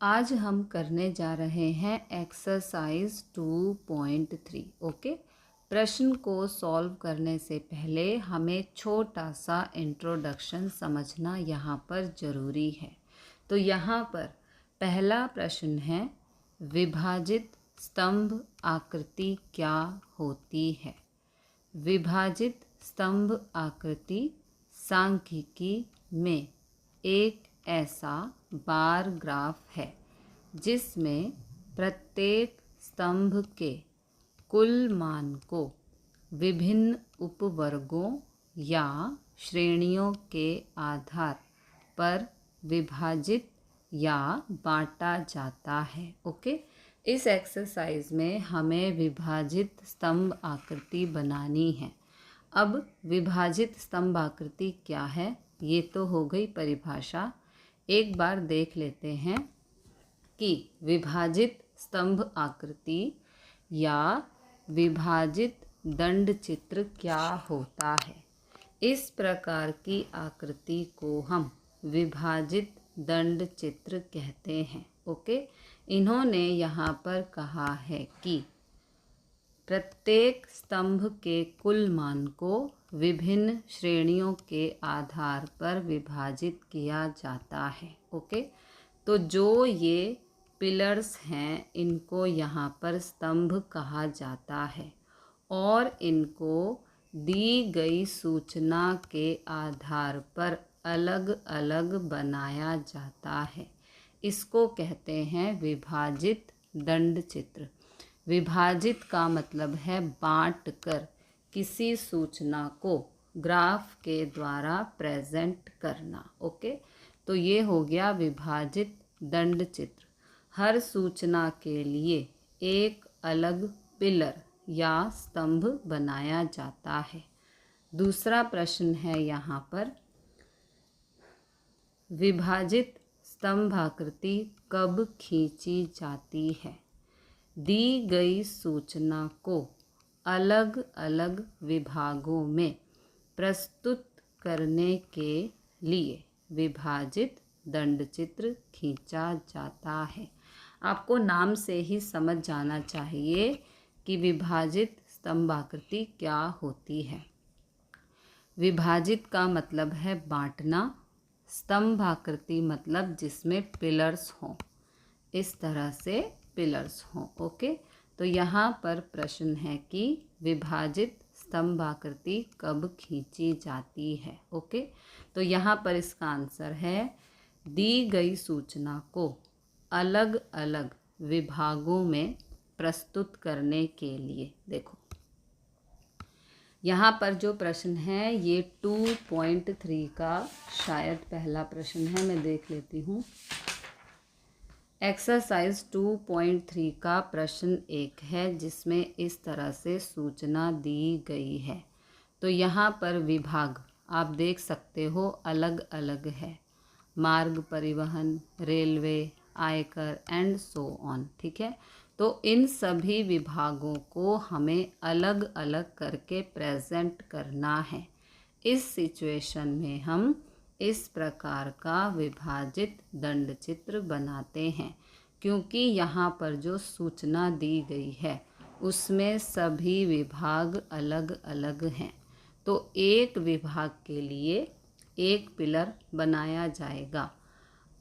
आज हम करने जा रहे हैं एक्सरसाइज 2.3। ओके, प्रश्न को सॉल्व करने से पहले हमें छोटा सा इंट्रोडक्शन समझना यहाँ पर ज़रूरी है। तो यहाँ पर पहला प्रश्न है, विभाजित स्तंभ आकृति क्या होती है? विभाजित स्तंभ आकृति सांख्यिकी में एक ऐसा बार ग्राफ है जिसमें प्रत्येक स्तंभ के कुल मान को विभिन्न उपवर्गों या श्रेणियों के आधार पर विभाजित या बांटा जाता है। ओके, इस एक्सरसाइज में हमें विभाजित स्तंभ आकृति बनानी है। अब विभाजित स्तंभ आकृति क्या है, ये तो हो गई परिभाषा। एक बार देख लेते हैं कि विभाजित स्तंभ आकृति या विभाजित दंड चित्र क्या होता है। इस प्रकार की आकृति को हम विभाजित दंड चित्र कहते हैं। ओके, इन्होंने यहाँ पर कहा है कि प्रत्येक स्तंभ के कुल मान को विभिन्न श्रेणियों के आधार पर विभाजित किया जाता है। ओके, तो जो ये पिलर्स हैं इनको यहाँ पर स्तंभ कहा जाता है और इनको दी गई सूचना के आधार पर अलग अलग बनाया जाता है। इसको कहते हैं विभाजित दंड चित्र। विभाजित का मतलब है बांट कर किसी सूचना को ग्राफ के द्वारा प्रेजेंट करना। ओके, तो ये हो गया विभाजित दंड चित्र। हर सूचना के लिए एक अलग पिलर या स्तंभ बनाया जाता है। दूसरा प्रश्न है यहाँ पर, विभाजित स्तंभ आकृति कब खींची जाती है? दी गई सूचना को अलग अलग विभागों में प्रस्तुत करने के लिए विभाजित दंड चित्र खींचा जाता है। आपको नाम से ही समझ जाना चाहिए कि विभाजित स्तंभ आकृति क्या होती है। विभाजित का मतलब है बांटना, स्तंभ आकृति मतलब जिसमें पिलर्स हों, इस तरह से पिलर्स हों। ओके, तो यहाँ पर प्रश्न है कि विभाजित स्तंभ आकृति कब खींची जाती है। ओके, तो यहाँ पर इसका आंसर है दी गई सूचना को अलग अलग विभागों में प्रस्तुत करने के लिए। देखो यहाँ पर जो प्रश्न है ये 2.3 का शायद पहला प्रश्न है, मैं देख लेती हूँ। एक्सरसाइज 2.3 का प्रश्न एक है जिसमें इस तरह से सूचना दी गई है। तो यहाँ पर विभाग आप देख सकते हो अलग अलग है, मार्ग परिवहन, रेलवे, आयकर एंड सो ऑन। ठीक है, तो इन सभी विभागों को हमें अलग अलग करके प्रेजेंट करना है। इस सिचुएशन में हम इस प्रकार का विभाजित दंड चित्र बनाते हैं, क्योंकि यहाँ पर जो सूचना दी गई है उसमें सभी विभाग अलग अलग हैं। तो एक विभाग के लिए एक पिलर बनाया जाएगा,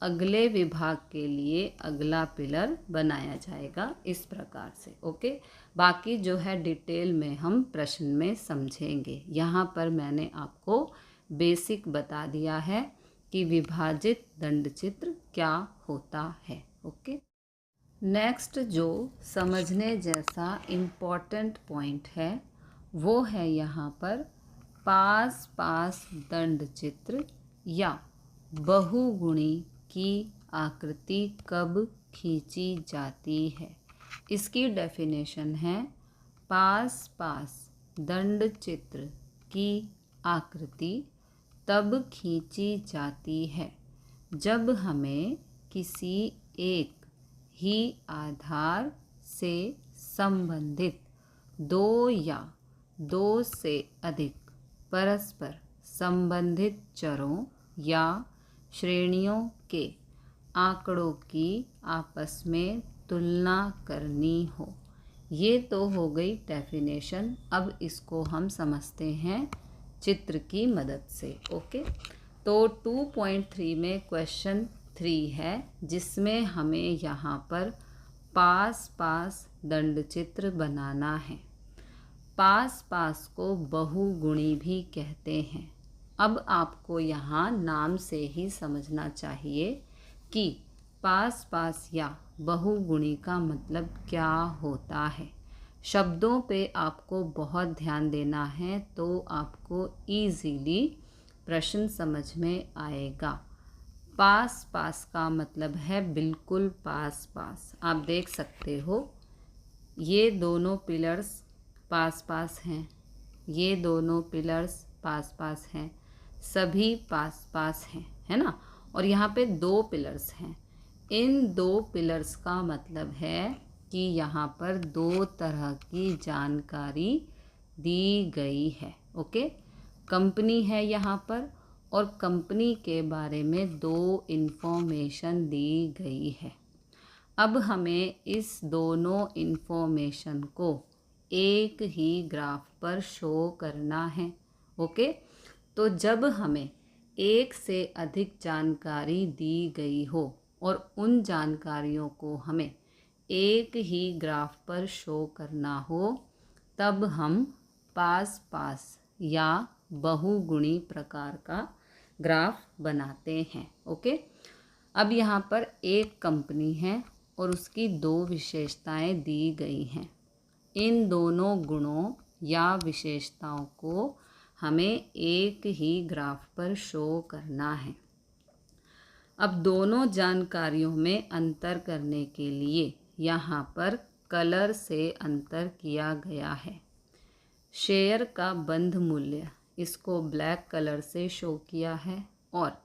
अगले विभाग के लिए अगला पिलर बनाया जाएगा, इस प्रकार से। ओके, बाकी जो है डिटेल में हम प्रश्न में समझेंगे। यहाँ पर मैंने आपको बेसिक बता दिया है कि विभाजित दंड चित्र क्या होता है। ओके, नेक्स्ट जो समझने जैसा इम्पॉर्टेंट पॉइंट है वो है यहाँ पर पास पास दंड चित्र या बहुगुणी की आकृति कब खींची जाती है। इसकी डेफिनेशन है, पास पास दंड चित्र की आकृति तब खींची जाती है जब हमें किसी एक ही आधार से संबंधित दो या दो से अधिक परस्पर संबंधित चरों या श्रेणियों के आंकड़ों की आपस में तुलना करनी हो। ये तो हो गई डेफिनेशन। अब इसको हम समझते हैं चित्र की मदद से। ओके, तो 2.3 में क्वेश्चन 3 है, जिसमें हमें यहाँ पर पास पास दंड चित्र बनाना है। पास पास को बहुगुणी भी कहते हैं। अब आपको यहाँ नाम से ही समझना चाहिए कि पास पास या बहुगुणी का मतलब क्या होता है। शब्दों पे आपको बहुत ध्यान देना है, तो आपको इजीली प्रश्न समझ में आएगा। पास पास का मतलब है बिल्कुल पास पास। आप देख सकते हो ये दोनों पिलर्स पास पास हैं, ये दोनों पिलर्स पास पास हैं, सभी पास पास हैं, है ना। और यहाँ पे 2 पिलर्स हैं। इन 2 पिलर्स का मतलब है कि यहाँ पर 2 तरह की जानकारी दी गई है। ओके, कंपनी है यहाँ पर, और कंपनी के बारे में 2 इन्फॉर्मेशन दी गई है। अब हमें इस दोनों इन्फॉर्मेशन को एक ही ग्राफ पर शो करना है। ओके, तो जब हमें एक से अधिक जानकारी दी गई हो और उन जानकारियों को हमें एक ही ग्राफ पर शो करना हो, तब हम पास पास या बहुगुणी प्रकार का ग्राफ बनाते हैं। ओके, अब यहाँ पर एक कंपनी है और उसकी 2 विशेषताएं दी गई हैं। इन दोनों गुणों या विशेषताओं को हमें एक ही ग्राफ पर शो करना है। अब दोनों जानकारियों में अंतर करने के लिए यहाँ पर कलर से अंतर किया गया है। शेयर का बंध मूल्य, इसको ब्लैक कलर से शो किया है, और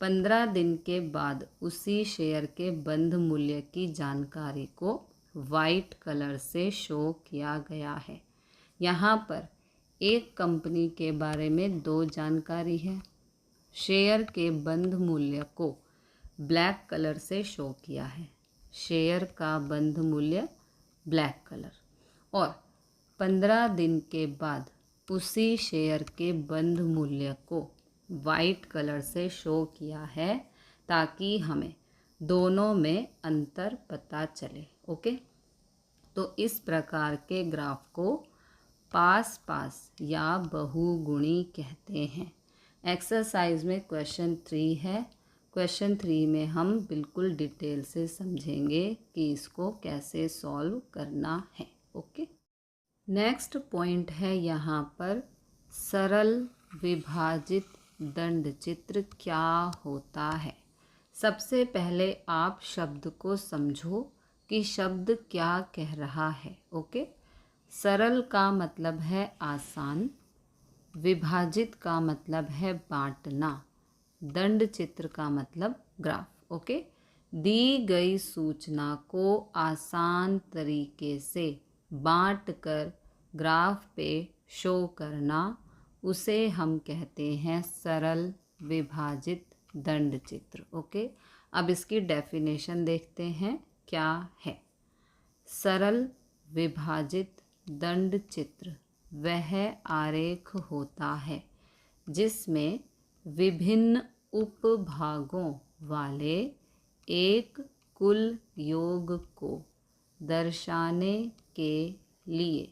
15 दिन के बाद उसी शेयर के बंध मूल्य की जानकारी को वाइट कलर से शो किया गया है। यहाँ पर एक कंपनी के बारे में 2 जानकारी है। शेयर के बंध मूल्य को ब्लैक कलर से शो किया है, शेयर का बंध मूल्य ब्लैक कलर, और 15 दिन के बाद उसी शेयर के बंध मूल्य को वाइट कलर से शो किया है, ताकि हमें दोनों में अंतर पता चले। ओके, तो इस प्रकार के ग्राफ को पास पास या बहुगुणी कहते हैं। एक्सरसाइज में क्वेश्चन 3 है। क्वेश्चन 3 में हम बिल्कुल डिटेल से समझेंगे कि इसको कैसे सॉल्व करना है। ओके, नेक्स्ट पॉइंट है यहाँ पर सरल विभाजित दंड चित्र क्या होता है। सबसे पहले आप शब्द को समझो कि शब्द क्या कह रहा है। ओके, सरल का मतलब है आसान, विभाजित का मतलब है बांटना, दंड चित्र का मतलब ग्राफ। ओके, दी गई सूचना को आसान तरीके से बांटकर ग्राफ पे शो करना, उसे हम कहते हैं सरल विभाजित दंड चित्र। ओके, अब इसकी डेफिनेशन देखते हैं क्या है। सरल विभाजित दंड चित्र वह आरेख होता है जिसमें विभिन्न उपभागों वाले एक कुल योग को दर्शाने के लिए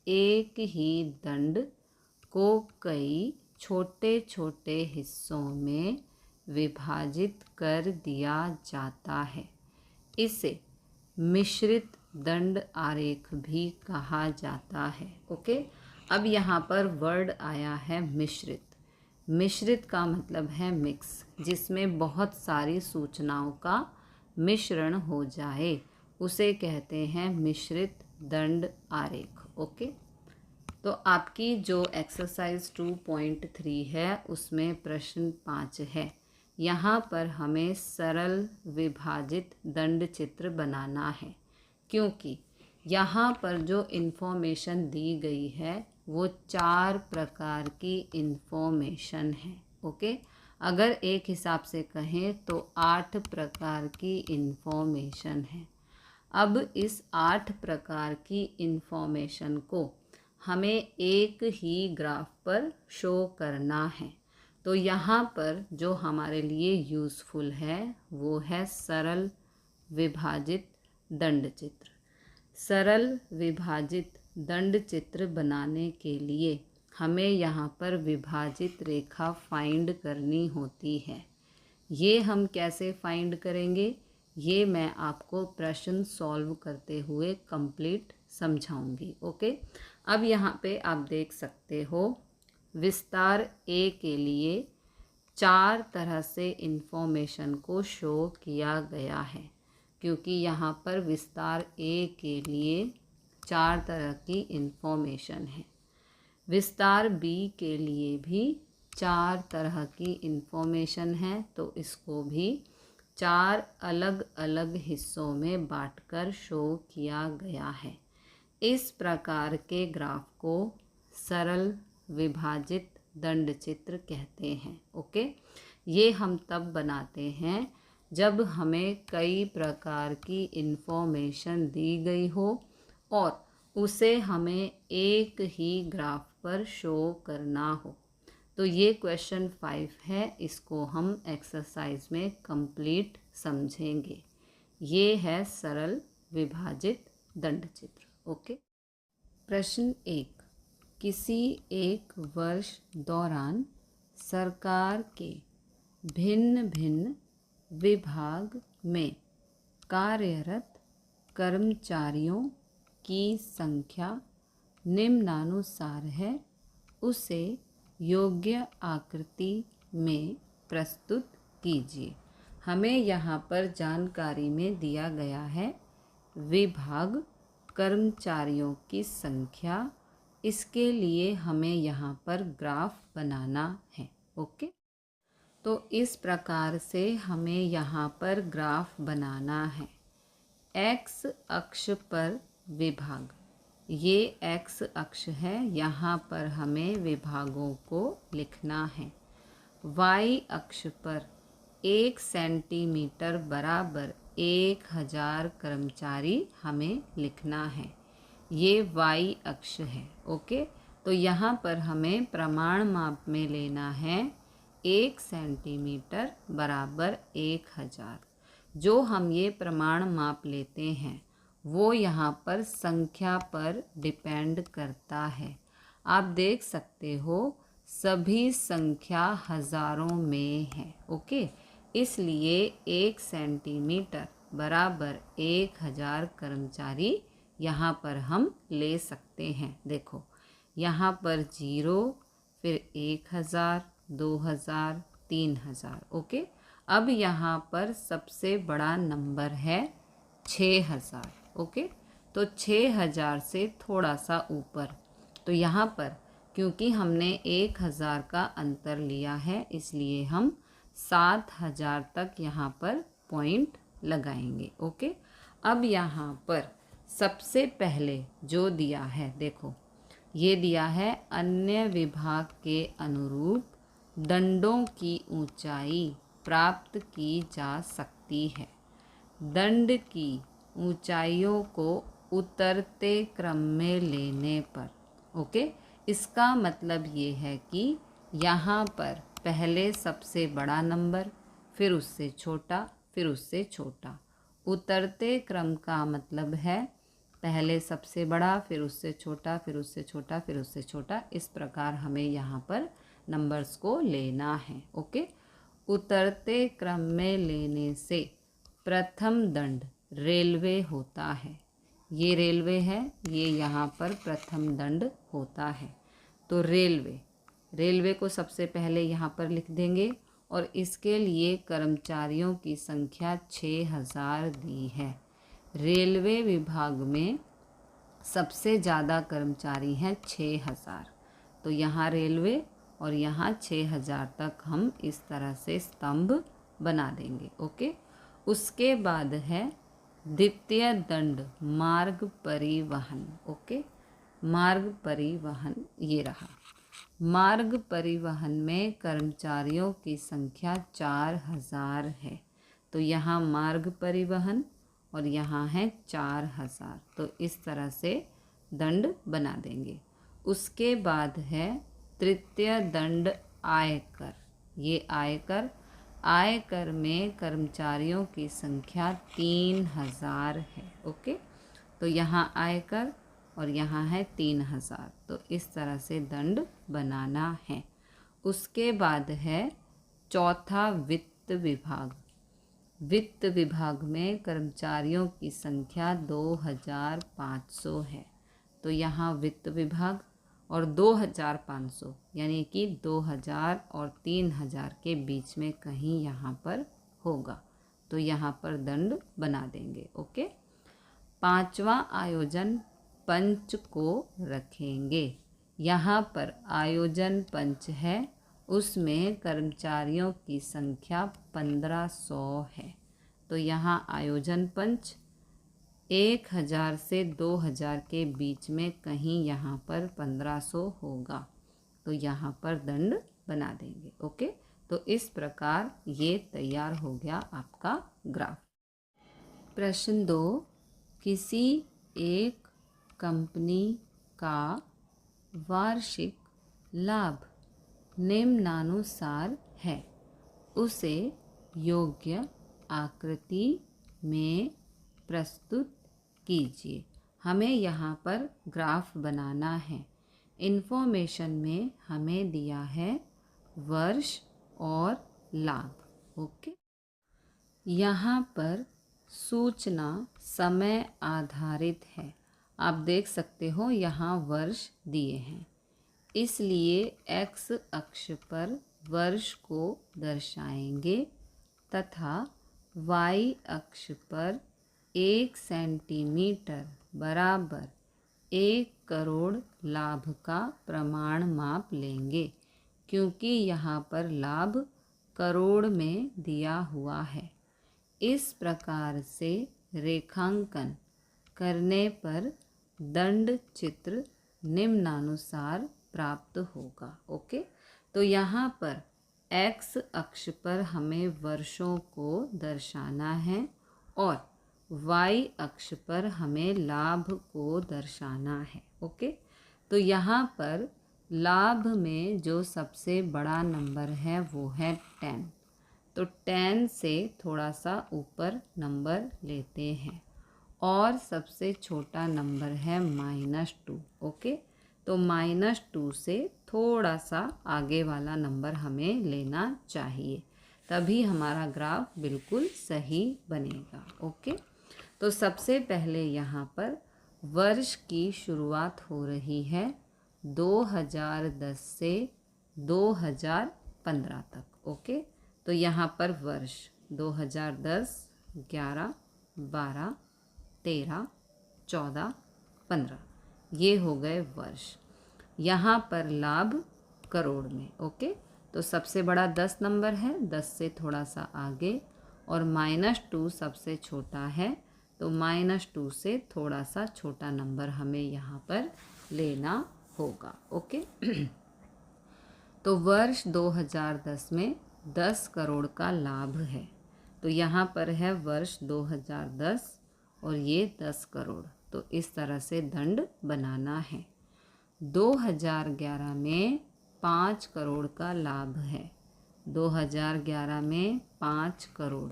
एक ही दंड को कई छोटे छोटे हिस्सों में विभाजित कर दिया जाता है। इसे मिश्रित दंड आरेख भी कहा जाता है। ओके, अब यहाँ पर वर्ड आया है मिश्रित। मिश्रित का मतलब है मिक्स, जिसमें बहुत सारी सूचनाओं का मिश्रण हो जाए, उसे कहते हैं मिश्रित दंड आरेख। ओके, तो आपकी जो एक्सरसाइज 2.3 है उसमें प्रश्न 5 है। यहाँ पर हमें सरल विभाजित दंड चित्र बनाना है, क्योंकि यहाँ पर जो इन्फॉर्मेशन दी गई है वो 4 प्रकार की इन्फॉर्मेशन है। ओके, अगर एक हिसाब से कहें तो 8 प्रकार की इन्फॉर्मेशन है। अब इस 8 प्रकार की इन्फॉर्मेशन को हमें एक ही ग्राफ पर शो करना है। तो यहाँ पर जो हमारे लिए यूज़फुल है वो है सरल विभाजित दंड चित्र। सरल विभाजित दंड चित्र बनाने के लिए हमें यहाँ पर विभाजित रेखा फाइंड करनी होती है। ये हम कैसे फाइंड करेंगे, ये मैं आपको प्रश्न सॉल्व करते हुए कंप्लीट समझाऊंगी। ओके, अब यहाँ पे आप देख सकते हो विस्तार ए के लिए 4 तरह से इन्फॉर्मेशन को शो किया गया है, क्योंकि यहाँ पर विस्तार ए के लिए 4 तरह की इन्फॉर्मेशन है। विस्तार बी के लिए भी 4 तरह की इन्फॉर्मेशन है, तो इसको भी 4 अलग अलग हिस्सों में बांटकर शो किया गया है। इस प्रकार के ग्राफ को सरल विभाजित दंड चित्र कहते हैं। ओके, ये हम तब बनाते हैं जब हमें कई प्रकार की इन्फॉर्मेशन दी गई हो और उसे हमें एक ही ग्राफ पर शो करना हो। तो ये क्वेश्चन 5 है, इसको हम एक्सरसाइज में कंप्लीट समझेंगे। ये है सरल विभाजित दंड चित्र। ओके, प्रश्न 1, किसी एक वर्ष दौरान सरकार के भिन्न भिन्न विभाग में कार्यरत कर्मचारियों की संख्या निम्नानुसार है, उसे योग्य आकृति में प्रस्तुत कीजिए। हमें यहाँ पर जानकारी में दिया गया है विभाग, कर्मचारियों की संख्या, इसके लिए हमें यहाँ पर ग्राफ बनाना है। ओके, तो इस प्रकार से हमें यहाँ पर ग्राफ बनाना है। एक्स अक्ष पर विभाग, ये एक्स अक्ष है, यहाँ पर हमें विभागों को लिखना है। वाई अक्ष पर 1 सेंटीमीटर बराबर 1000 कर्मचारी हमें लिखना है। ये वाई अक्ष है। ओके, तो यहाँ पर हमें प्रमाण माप में लेना है 1 सेंटीमीटर बराबर 1000। जो हम ये प्रमाण माप लेते हैं वो यहाँ पर संख्या पर डिपेंड करता है। आप देख सकते हो सभी संख्या हज़ारों में है। ओके, इसलिए 1 सेंटीमीटर बराबर 1000 कर्मचारी यहाँ पर हम ले सकते हैं। देखो यहाँ पर 0, फिर 1000, 2000, 3000। ओके, अब यहाँ पर सबसे बड़ा नंबर है 6000। ओके, तो 6000 से थोड़ा सा ऊपर, तो यहाँ पर क्योंकि हमने 1000 का अंतर लिया है इसलिए हम 7000 तक यहाँ पर पॉइंट लगाएंगे। ओके, अब यहाँ पर सबसे पहले जो दिया है, देखो ये दिया है अन्य विभाग के अनुरूप दंडों की ऊंचाई प्राप्त की जा सकती है। दंड की ऊंचाइयों को उतरते क्रम में लेने पर। ओके, इसका मतलब ये है कि यहाँ पर पहले सबसे बड़ा नंबर, फिर उससे छोटा, फिर उससे छोटा। उतरते क्रम का मतलब है पहले सबसे बड़ा, फिर उससे छोटा, फिर उससे छोटा, फिर उससे छोटा। इस प्रकार हमें यहाँ पर नंबर्स को लेना है। ओके, उतरते क्रम में लेने से प्रथम दंड रेलवे होता है। ये रेलवे है, ये यहाँ पर प्रथम दंड होता है। तो रेलवे को सबसे पहले यहाँ पर लिख देंगे और इसके लिए कर्मचारियों की संख्या 6000 दी है। रेलवे विभाग में सबसे ज़्यादा कर्मचारी हैं 6000, तो यहाँ रेलवे और यहाँ 6000 तक हम इस तरह से स्तंभ बना देंगे। ओके, उसके बाद है द्वितीय दंड मार्ग परिवहन। ओके, मार्ग परिवहन ये रहा। मार्ग परिवहन में कर्मचारियों की संख्या 4000 है। तो यहाँ मार्ग परिवहन और यहाँ है 4000, तो इस तरह से दंड बना देंगे। उसके बाद है तृतीय दंड आयकर। ये आयकर में कर्मचारियों की संख्या 3000 है। ओके, तो यहाँ आयकर और यहाँ है 3000, तो इस तरह से दंड बनाना है। उसके बाद है चौथा वित्त विभाग। वित्त विभाग में कर्मचारियों की संख्या 2500 है। तो यहाँ वित्त विभाग और 2500 यानी कि 2000 और 3000 के बीच में कहीं यहाँ पर होगा, तो यहाँ पर दंड बना देंगे। ओके, पांचवा आयोजन पंच को रखेंगे। यहाँ पर आयोजन पंच है, उसमें कर्मचारियों की संख्या 1500 है। तो यहाँ आयोजन पंच 1000 से 2000 के बीच में कहीं यहाँ पर 1500 होगा, तो यहाँ पर दंड बना देंगे। ओके, तो इस प्रकार ये तैयार हो गया आपका ग्राफ। प्रश्न 2, किसी एक कंपनी का वार्षिक लाभ निम्नानुसार है, उसे योग्य आकृति में प्रस्तुत कीजिए। हमें यहाँ पर ग्राफ बनाना है। इन्फॉर्मेशन में हमें दिया है वर्ष और लाभ। ओके, यहाँ पर सूचना समय आधारित है। आप देख सकते हो यहाँ वर्ष दिए हैं, इसलिए एक्स अक्ष पर वर्ष को दर्शाएंगे तथा वाई अक्ष पर 1 सेंटीमीटर बराबर 1 करोड़ लाभ का प्रमाण माप लेंगे, क्योंकि यहाँ पर लाभ करोड़ में दिया हुआ है। इस प्रकार से रेखांकन करने पर दंड चित्र निम्नानुसार प्राप्त होगा। ओके, तो यहाँ पर एक्स अक्ष पर हमें वर्षों को दर्शाना है और वाई अक्ष पर हमें लाभ को दर्शाना है। ओके, तो यहाँ पर लाभ में जो सबसे बड़ा नंबर है वो है 10, तो 10 से थोड़ा सा ऊपर नंबर लेते हैं और सबसे छोटा नंबर है -2। ओके, तो -2 से थोड़ा सा आगे वाला नंबर हमें लेना चाहिए, तभी हमारा ग्राफ बिल्कुल सही बनेगा। ओके, तो सबसे पहले यहाँ पर वर्ष की शुरुआत हो रही है 2010 से 2015 तक। ओके, तो यहाँ पर वर्ष 2010, 11, 12, 13, 14, 15 ये हो गए वर्ष। यहाँ पर लाभ करोड़ में। ओके, तो सबसे बड़ा 10 नंबर है, 10 से थोड़ा सा आगे, और -2 सबसे छोटा है, तो -2 से थोड़ा सा छोटा नंबर हमें यहाँ पर लेना होगा। ओके, तो वर्ष 2010 में 10 करोड़ का लाभ है, तो यहाँ पर है वर्ष 2010 और ये 10 करोड़, तो इस तरह से दंड बनाना है। 2011 में 5 करोड़ का लाभ है। 2011 में 5 करोड़,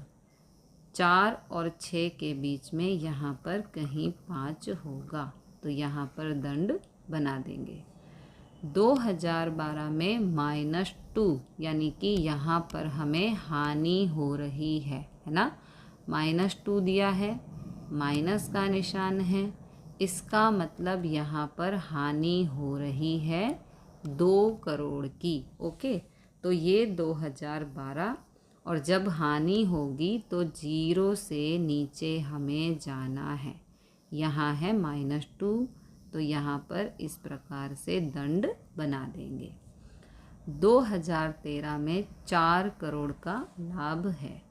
4 और 6 के बीच में यहाँ पर कहीं 5 होगा, तो यहाँ पर दंड बना देंगे। 2012 में -2 यानी कि यहाँ पर हमें हानि हो रही है ना, -2 दिया है, माइनस का निशान है, इसका मतलब यहाँ पर हानि हो रही है 2 करोड़ की। ओके, तो ये 2012, और जब हानि होगी तो 0 से नीचे हमें जाना है। यहाँ है -2, तो यहाँ पर इस प्रकार से दंड बना देंगे। 2013 में 4 करोड़ का लाभ है,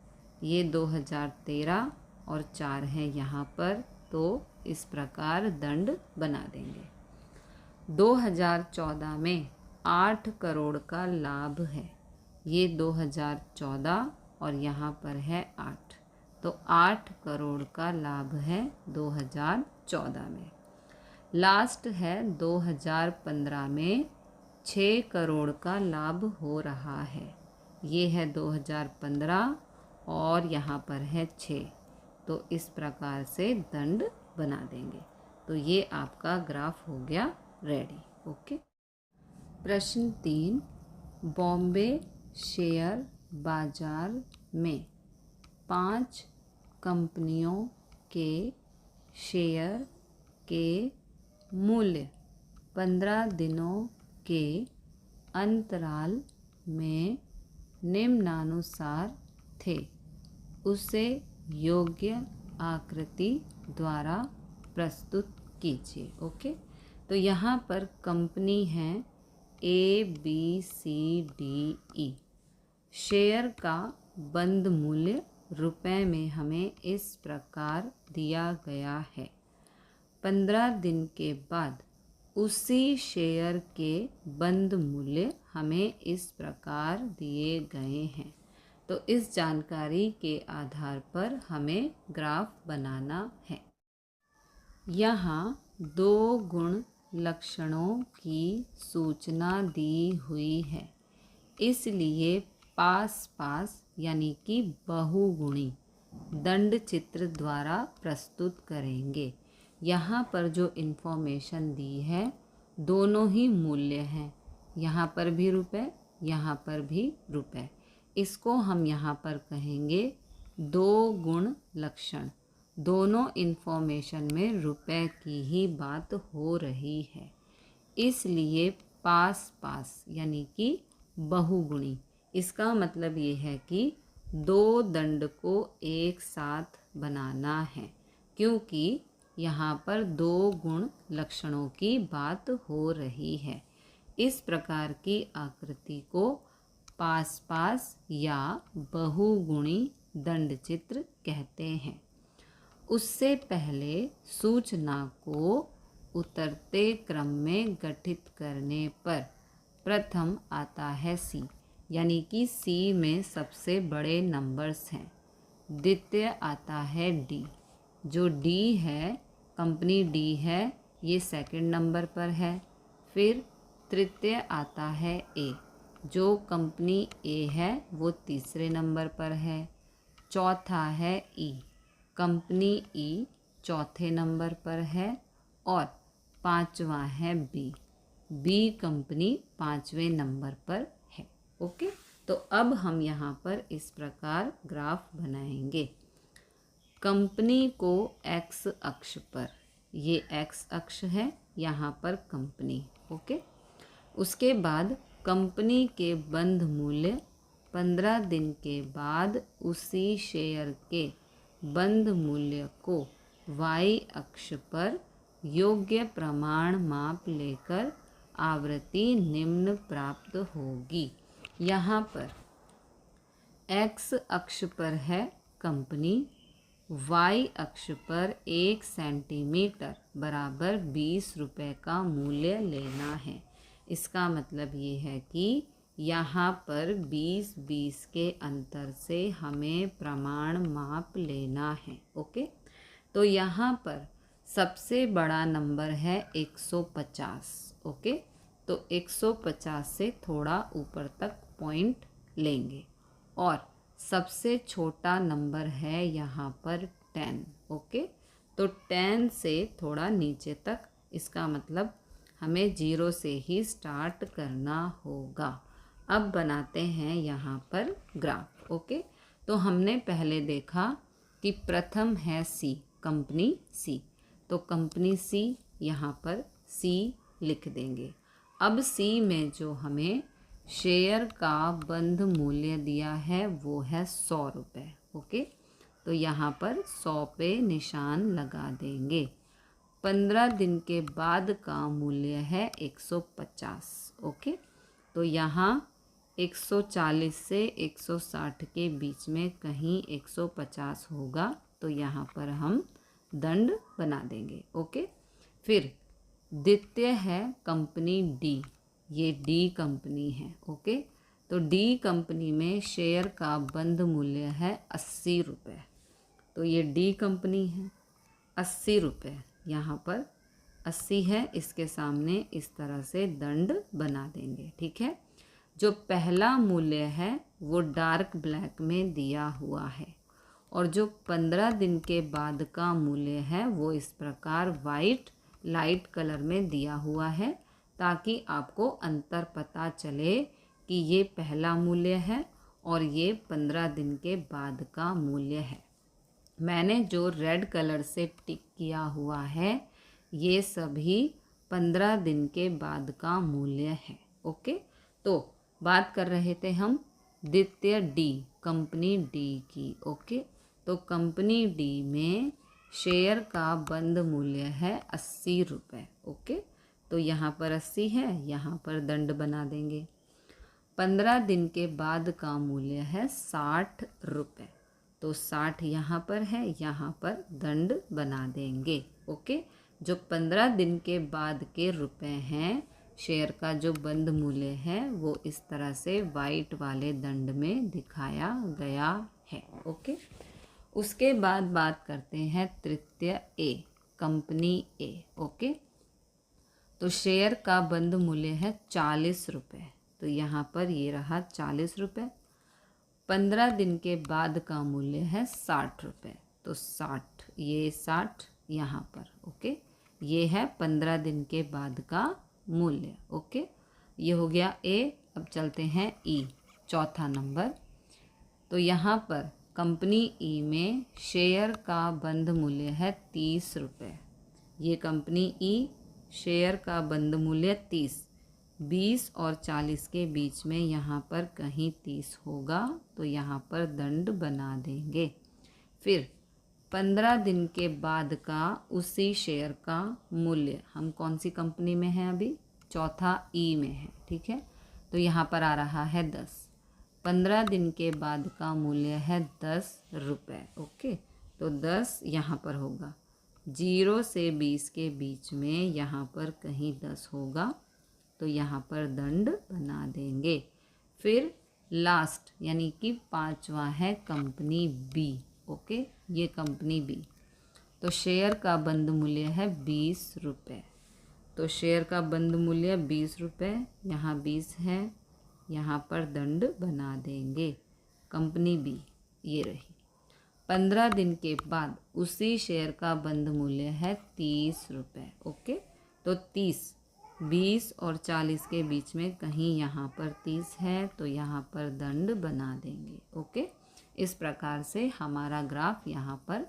ये 2013 और 4 है यहाँ पर, तो इस प्रकार दंड बना देंगे। 2014 में 8 करोड़ का लाभ है। ये 2014 और यहाँ पर है 8, तो 8 करोड़ का लाभ है 2014 में। लास्ट है 2015 में 6 करोड़ का लाभ हो रहा है। ये है 2015 और यहाँ पर है 6, तो इस प्रकार से दंड बना देंगे। तो ये आपका ग्राफ हो गया रेडी। ओके। प्रश्न 3, बॉम्बे शेयर बाजार में 5 कंपनियों के शेयर के मूल्य 15 दिनों के अंतराल में निम्नानुसार थे। उसे योग्य आकृति द्वारा प्रस्तुत कीजिए। ओके, तो यहाँ पर कंपनी है ABCDE। शेयर का बंद मूल्य रुपए में हमें इस प्रकार दिया गया है। 15 दिन के बाद उसी शेयर के बंद मूल्य हमें इस प्रकार दिए गए हैं। तो इस जानकारी के आधार पर हमें ग्राफ बनाना है। यहाँ 2 गुण लक्षणों की सूचना दी हुई है, इसलिए पास पास यानी कि बहुगुणी दंड चित्र द्वारा प्रस्तुत करेंगे। यहाँ पर जो इन्फॉर्मेशन दी है दोनों ही मूल्य हैं, यहाँ पर भी रुपए, यहाँ पर भी रुपए। इसको हम यहाँ पर कहेंगे 2 गुण लक्षण। दोनों इन्फॉर्मेशन में रुपए की ही बात हो रही है, इसलिए पास पास यानी कि बहुगुणी। इसका मतलब ये है कि 2 दंड को एक साथ बनाना है, क्योंकि यहाँ पर 2 गुण लक्षणों की बात हो रही है। इस प्रकार की आकृति को पास पास या बहुगुणी दंड चित्र कहते हैं। उससे पहले सूचना को उतरते क्रम में गठित करने पर प्रथम आता है C, यानी कि C में सबसे बड़े नंबर्स हैं। द्वितीय आता है D, जो D है, कंपनी D है, ये सेकंड नंबर पर है। फिर तृतीय आता है A, जो कंपनी A है वो तीसरे नंबर पर है। चौथा है E, कंपनी E चौथे नंबर पर है। और पांचवा है B कंपनी 5वें नंबर पर है। ओके, तो अब हम यहाँ पर इस प्रकार ग्राफ बनाएंगे। कंपनी को x अक्ष पर, ये x अक्ष है, यहाँ पर कंपनी। ओके, उसके बाद कंपनी के बंद मूल्य 15 दिन के बाद उसी शेयर के बंद मूल्य को y अक्ष पर योग्य प्रमाण माप लेकर आवृत्ति निम्न प्राप्त होगी। यहाँ पर x अक्ष पर है कंपनी, y अक्ष पर 1 सेंटीमीटर बराबर 20 रुपये का मूल्य लेना है। इसका मतलब ये है कि यहाँ पर 20-20 के अंतर से हमें प्रमाण माप लेना है। ओके, तो यहाँ पर सबसे बड़ा नंबर है 150। ओके, तो 150 से थोड़ा ऊपर तक पॉइंट लेंगे और सबसे छोटा नंबर है यहाँ पर 10। ओके, तो 10 से थोड़ा नीचे तक, इसका मतलब हमें 0 से ही स्टार्ट करना होगा। अब बनाते हैं यहाँ पर ग्राफ। ओके, तो हमने पहले देखा कि प्रथम है C, कंपनी C, तो कंपनी C यहाँ पर C लिख देंगे। अब C में जो हमें शेयर का बंद मूल्य दिया है वो है 100 रुपये। ओके, तो यहाँ पर 100 पे निशान लगा देंगे। 15 दिन के बाद का मूल्य है 150। ओके, तो यहाँ 140 से 160 के बीच में कहीं 150 होगा, तो यहाँ पर हम दंड बना देंगे। ओके, फिर द्वितीय है कंपनी D, ये डी कंपनी है। ओके, तो डी कंपनी में शेयर का बंद मूल्य है 80 रुपये। तो ये डी कंपनी है, 80 रुपये, यहाँ पर 80 है, इसके सामने इस तरह से दंड बना देंगे। ठीक है, जो पहला मूल्य है वो डार्क ब्लैक में दिया हुआ है और जो 15 दिन के बाद का मूल्य है वो इस प्रकार वाइट लाइट कलर में दिया हुआ है, ताकि आपको अंतर पता चले कि ये पहला मूल्य है और ये 15 दिन के बाद का मूल्य है। मैंने जो रेड कलर से टिक किया हुआ है ये सभी 15 दिन के बाद का मूल्य है। ओके, तो बात कर रहे थे हम द्वितीय डी, कंपनी डी की। ओके, तो कंपनी डी में शेयर का बंद मूल्य है 80 रुपये। ओके, तो यहाँ पर 80 है, यहाँ पर दंड बना देंगे। 15 दिन के बाद का मूल्य है 60 रुपये, तो 60 यहाँ पर है, यहाँ पर दंड बना देंगे। ओके, जो 15 दिन के बाद के रुपए हैं, शेयर का जो बंद मूल्य है वो इस तरह से वाइट वाले दंड में दिखाया गया है। ओके, उसके बाद बात करते हैं तृतीय ए, कंपनी ए। ओके, तो शेयर का बंद मूल्य है 40 रुपये, तो यहाँ पर ये रहा 40 रुपये। 15 दिन के बाद का मूल्य है 60 रुपये, तो 60, ये 60 यहाँ पर। ओके, ये है 15 दिन के बाद का मूल्य। ओके, ये हो गया ए। अब चलते हैं ई, चौथा नंबर। तो यहाँ पर कंपनी ई में शेयर का बंद मूल्य है 30 रुपये। ये कंपनी ई, शेयर का बंद मूल्य 30, 20 और 40 के बीच में यहाँ पर कहीं 30 होगा, तो यहाँ पर दंड बना देंगे। फिर 15 दिन के बाद का उसी शेयर का मूल्य, हम कौन सी कंपनी में हैं अभी, चौथा ई में है। ठीक है, तो यहाँ पर आ रहा है 10। 15 दिन के बाद का मूल्य है 10 रुपये। ओके, तो 10 यहाँ पर होगा, 0 से 20 के बीच में यहाँ पर कहीं 10 होगा, तो यहाँ पर दंड बना देंगे। फिर लास्ट यानी कि पांचवा है कंपनी बी। ओके, ये कंपनी बी, तो शेयर का बंद मूल्य है 20 रुपये। तो शेयर का बंद मूल्य 20 रुपये, यहाँ 20 है, यहाँ पर दंड बना देंगे। कंपनी बी ये रही। 15 दिन के बाद उसी शेयर का बंद मूल्य है 30 रुपये। ओके, तो 30, 20 और 40 के बीच में कहीं यहाँ पर 30 है, तो यहाँ पर दंड बना देंगे। ओके, इस प्रकार से हमारा ग्राफ यहाँ पर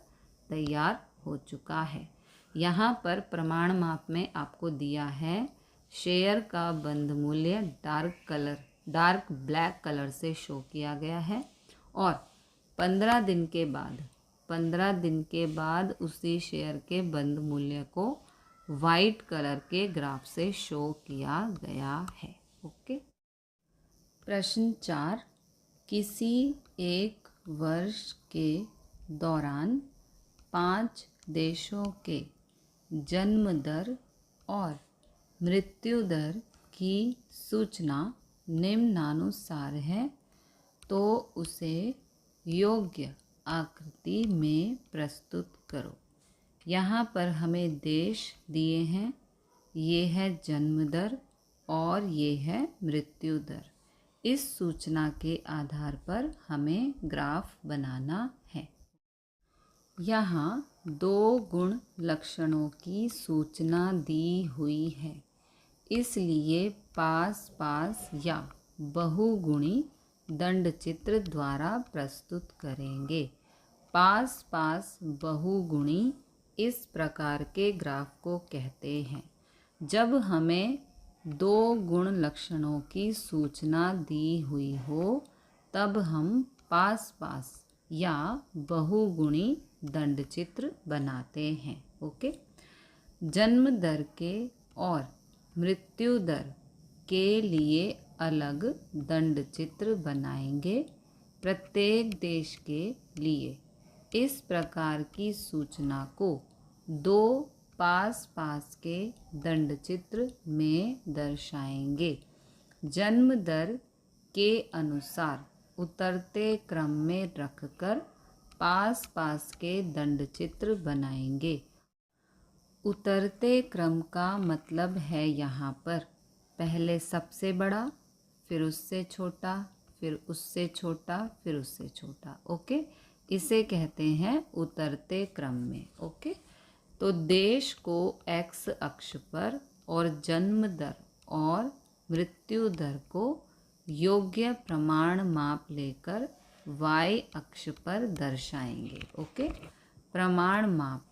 तैयार हो चुका है। यहाँ पर प्रमाण माप में आपको दिया है शेयर का बंद मूल्य डार्क ब्लैक कलर से शो किया गया है और 15 दिन के बाद उसी शेयर के बंद मूल्य को वाइट कलर के ग्राफ से शो किया गया है। ओके, प्रश्न 4, किसी एक वर्ष के दौरान 5 देशों के जन्म दर और मृत्यु दर की सूचना निम्नानुसार है, तो उसे योग्य आकृति में प्रस्तुत करो। यहाँ पर हमें देश दिए हैं, ये है जन्म दर और ये है मृत्यु दर। इस सूचना के आधार पर हमें ग्राफ बनाना है। यहाँ 2 गुण लक्षणों की सूचना दी हुई है, इसलिए पास पास या बहुगुणी दंड चित्र द्वारा प्रस्तुत करेंगे। पास पास बहुगुणी इस प्रकार के ग्राफ को कहते हैं जब हमें 2 गुण लक्षणों की सूचना दी हुई हो, तब हम पास पास या बहुगुणी दंड चित्र बनाते हैं। ओके, जन्म दर के और मृत्यु दर के लिए अलग दंड चित्र बनाएंगे प्रत्येक देश के लिए। इस प्रकार की सूचना को 2 पास पास के दंड चित्र में दर्शाएंगे। जन्म दर के अनुसार उतरते क्रम में रखकर पास पास के दंड चित्र बनाएंगे। उतरते क्रम का मतलब है यहाँ पर पहले सबसे बड़ा, फिर उससे छोटा, फिर उससे छोटा, फिर उससे छोटा। ओके, इसे कहते हैं उतरते क्रम में। ओके, तो देश को एक्स अक्ष पर और जन्म दर और मृत्यु दर को योग्य प्रमाण माप लेकर वाई अक्ष पर दर्शाएंगे। ओके, प्रमाण माप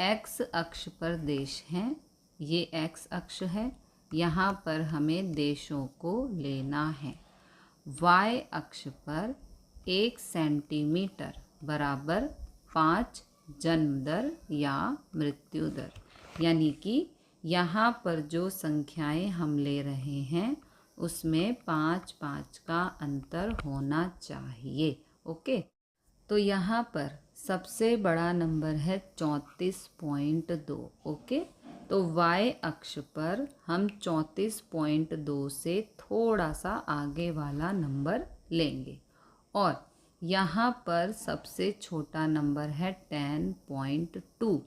एक्स अक्ष पर देश हैं, ये एक्स अक्ष है, यहाँ पर हमें देशों को लेना है। वाई अक्ष पर 1 सेंटीमीटर बराबर 5 जन्म दर या मृत्यु दर, यानी कि यहाँ पर जो संख्याएं हम ले रहे हैं उसमें 5-5 का अंतर होना चाहिए। ओके, तो यहाँ पर सबसे बड़ा नंबर है 34.2। ओके, तो y अक्ष पर हम 34.2 से थोड़ा सा आगे वाला नंबर लेंगे और यहाँ पर सबसे छोटा नंबर है 10.2।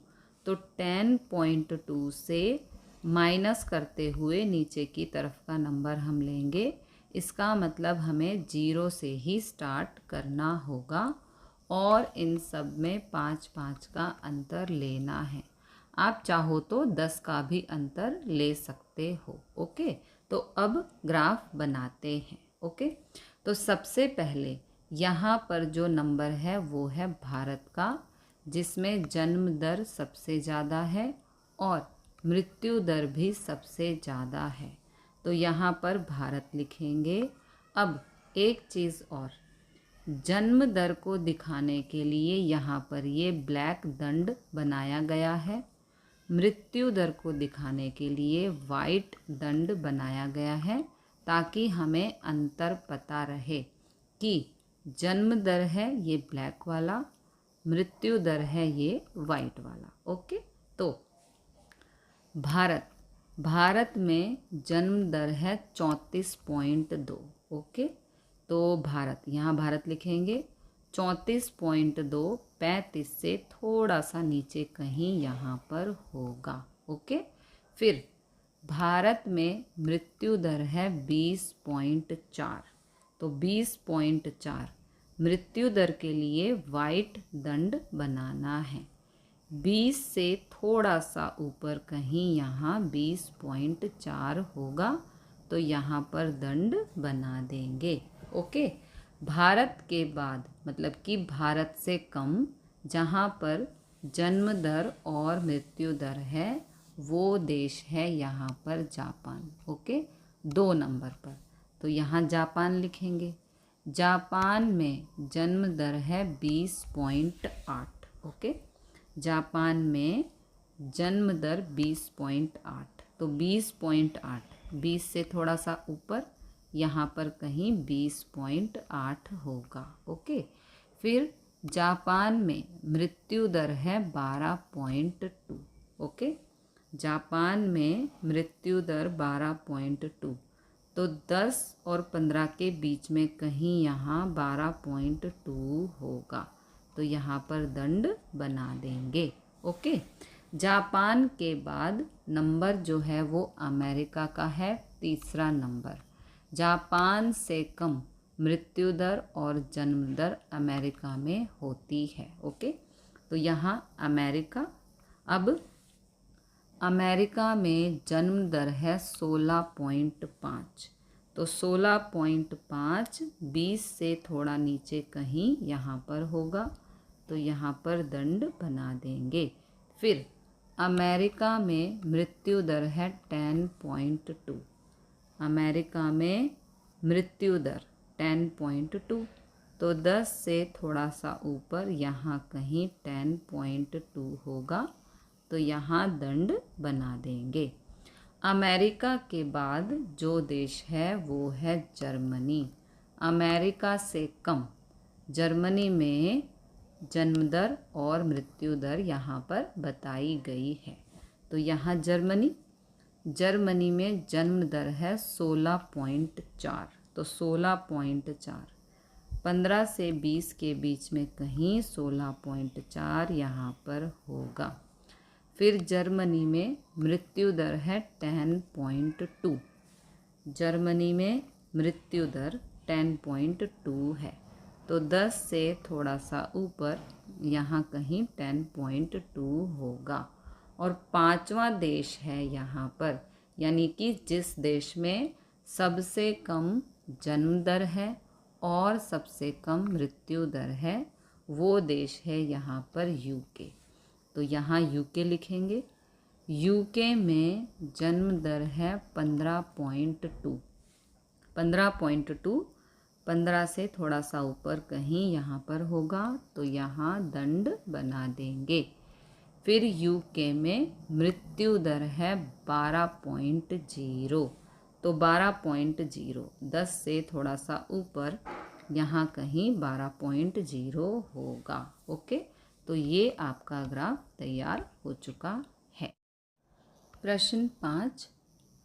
तो 10.2 से माइनस करते हुए नीचे की तरफ का नंबर हम लेंगे। इसका मतलब हमें 0 से ही स्टार्ट करना होगा और इन सब में 5-5 का अंतर लेना है। आप चाहो तो 10 का भी अंतर ले सकते हो। ओके, तो अब ग्राफ बनाते हैं। ओके, तो सबसे पहले यहाँ पर जो नंबर है वो है भारत का, जिसमें जन्म दर सबसे ज़्यादा है और मृत्यु दर भी सबसे ज़्यादा है, तो यहाँ पर भारत लिखेंगे। अब एक चीज़ और, जन्म दर को दिखाने के लिए यहाँ पर ये ब्लैक दंड बनाया गया है, मृत्यु दर को दिखाने के लिए वाइट दंड बनाया गया है, ताकि हमें अंतर पता रहे कि जन्म दर है ये ब्लैक वाला, मृत्यु दर है ये वाइट वाला। ओके, तो भारत में जन्म दर है 34.2। ओके, तो भारत, यहाँ भारत लिखेंगे 34.2, 35 से थोड़ा सा नीचे कहीं यहाँ पर होगा। ओके, फिर भारत में मृत्यु दर है 20.4, तो 20.4 मृत्यु दर के लिए वाइट दंड बनाना है। 20 से थोड़ा सा ऊपर कहीं यहाँ 20.4 होगा, तो यहाँ पर दंड बना देंगे। ओके, भारत के बाद मतलब कि भारत से कम जहाँ पर जन्म दर और मृत्यु दर है वो देश है यहाँ पर जापान। ओके, 2 नंबर पर, तो यहाँ जापान लिखेंगे। जापान में जन्म दर है 20.8। ओके, जापान में जन्म दर 20.8, तो 20.8 20 से थोड़ा सा ऊपर यहाँ पर कहीं 20.8 होगा। ओके, फिर जापान में मृत्यु दर है 12.2। ओके, जापान में मृत्यु दर 12.2, तो 10 और 15 के बीच में कहीं यहाँ 12.2 होगा, तो यहाँ पर दंड बना देंगे। ओके, जापान के बाद नंबर जो है वो अमेरिका का है, तीसरा नंबर। जापान से कम मृत्यु दर और जन्म दर अमेरिका में होती है। ओके, तो यहाँ अमेरिका। अब अमेरिका में जन्म दर है 16.5, तो 16.5 20 से थोड़ा नीचे कहीं यहाँ पर होगा, तो यहाँ पर दंड बना देंगे। फिर अमेरिका में मृत्यु दर है 10.2, अमेरिका में मृत्यु दर 10.2, तो 10 से थोड़ा सा ऊपर यहाँ कहीं 10.2 होगा, तो यहाँ दंड बना देंगे। अमेरिका के बाद जो देश है वो है जर्मनी। अमेरिका से कम जर्मनी में जन्म दर और मृत्यु दर यहाँ पर बताई गई है, तो यहाँ जर्मनी, जर्मनी में जन्म दर है 16.4, तो 16.4, 15 से 20 के बीच में कहीं 16.4 यहाँ पर होगा। फिर जर्मनी में मृत्यु दर है 10.2, जर्मनी में मृत्यु दर 10.2 है, तो 10 से थोड़ा सा ऊपर यहाँ कहीं 10.2 होगा। और पांचवा देश है यहाँ पर, यानी कि जिस देश में सबसे कम जन्म दर है और सबसे कम मृत्यु दर है, वो देश है यहाँ पर यूके। तो यहाँ यूके लिखेंगे। यूके में जन्म दर है 15.2, 15.2, 15 से थोड़ा सा ऊपर कहीं यहाँ पर होगा, तो यहाँ दंड बना देंगे। फिर यूके में मृत्यु दर है 12.0, तो 12.0, 10 से थोड़ा सा ऊपर यहाँ कहीं 12.0 होगा। ओके, तो ये आपका ग्राफ तैयार हो चुका है। प्रश्न 5,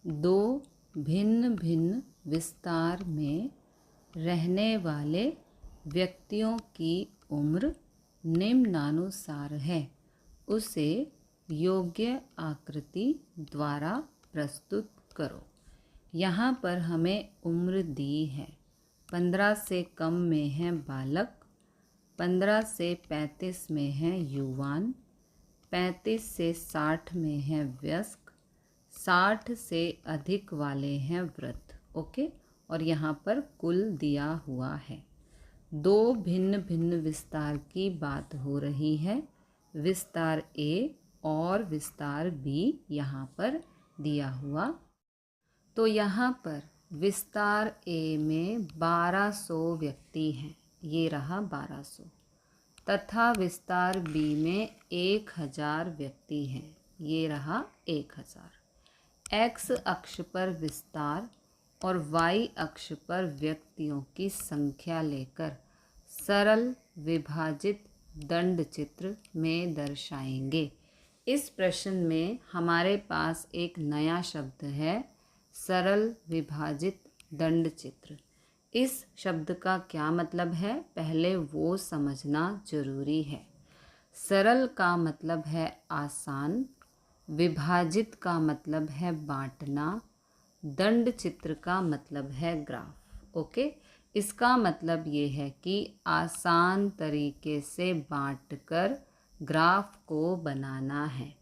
दो भिन्न भिन्न विस्तार में रहने वाले व्यक्तियों की उम्र निम्नानुसार है, उसे योग्य आकृति द्वारा प्रस्तुत करो। यहाँ पर हमें उम्र दी है। 15 से कम में है बालक, 15 से 35 में है युवान, 35 से 60 में है वयस्क, 60 से अधिक वाले हैं वृद्ध। ओके, और यहाँ पर कुल दिया हुआ है। दो भिन्न भिन्न विस्तार की बात हो रही है, विस्तार ए और विस्तार बी यहाँ पर दिया हुआ। तो यहाँ पर विस्तार ए में 1200 व्यक्ति हैं, ये रहा 1200, तथा विस्तार बी में 1000 व्यक्ति हैं, ये रहा 1000। एक्स अक्ष पर विस्तार और वाई अक्ष पर व्यक्तियों की संख्या लेकर सरल विभाजित दंड चित्र में दर्शाएंगे। इस प्रश्न में हमारे पास एक नया शब्द है, सरल विभाजित दंड चित्र। इस शब्द का क्या मतलब है, पहले वो समझना जरूरी है। सरल का मतलब है आसान, विभाजित का मतलब है बांटना, दंड चित्र का मतलब है ग्राफ। ओके, इसका मतलब ये है कि आसान तरीके से बांटकर ग्राफ को बनाना है।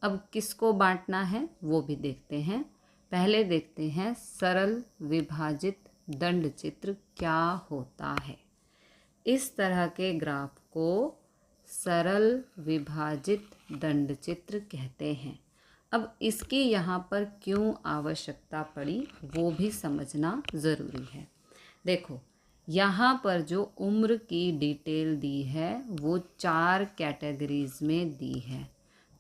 अब किसको बांटना है वो भी देखते हैं। पहले देखते हैं सरल विभाजित दंड चित्र क्या होता है। इस तरह के ग्राफ को सरल विभाजित दंड चित्र कहते हैं। अब इसकी यहाँ पर क्यों आवश्यकता पड़ी वो भी समझना ज़रूरी है। देखो, यहाँ पर जो उम्र की डिटेल दी है वो 4 कैटेगरीज में दी है।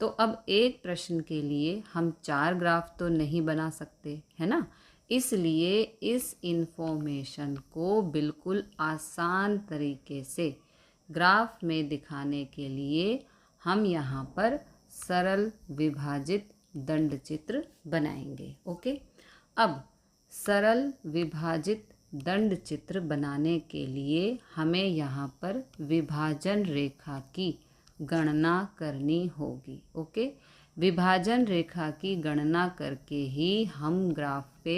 तो अब एक प्रश्न के लिए हम 4 ग्राफ तो नहीं बना सकते, है ना। इसलिए इस इन्फॉर्मेशन को बिल्कुल आसान तरीके से ग्राफ में दिखाने के लिए हम यहाँ पर सरल विभाजित दंड चित्र बनाएंगे। ओके, अब सरल विभाजित दंड चित्र बनाने के लिए हमें यहाँ पर विभाजन रेखा की गणना करनी होगी। ओके, विभाजन रेखा की गणना करके ही हम ग्राफ पे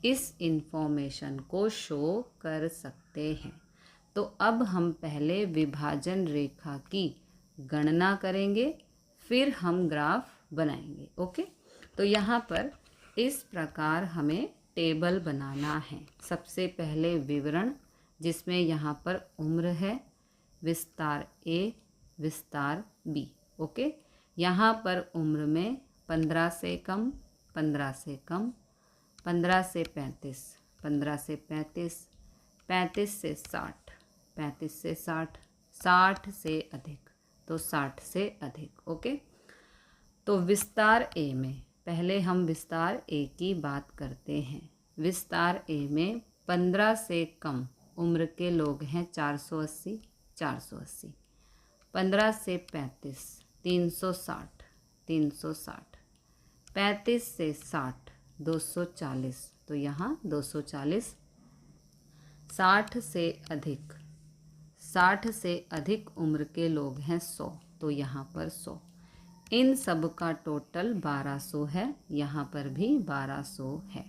इस इन्फॉर्मेशन को शो कर सकते हैं। तो अब हम पहले विभाजन रेखा की गणना करेंगे, फिर हम ग्राफ बनाएंगे। ओके, तो यहाँ पर इस प्रकार हमें टेबल बनाना है। सबसे पहले विवरण, जिसमें यहाँ पर उम्र है, विस्तार ए, विस्तार बी। ओके, यहाँ पर उम्र में 15 से कम, 15 से कम, 15 से 35, 15 से 35, 35 से 60, 35 से 60, 60 से अधिक, तो 60 से अधिक। ओके, तो विस्तार ए में पहले हम विस्तार ए की बात करते हैं। विस्तार ए में 15 से कम उम्र के लोग हैं 480, 480, 15 से 35 360, 360, 35 से 60 240, तो यहाँ 240। 60 से अधिक, 60 से अधिक उम्र के लोग हैं 100, तो यहाँ पर 100। इन सब का टोटल 1200 है, यहाँ पर भी 1200 है।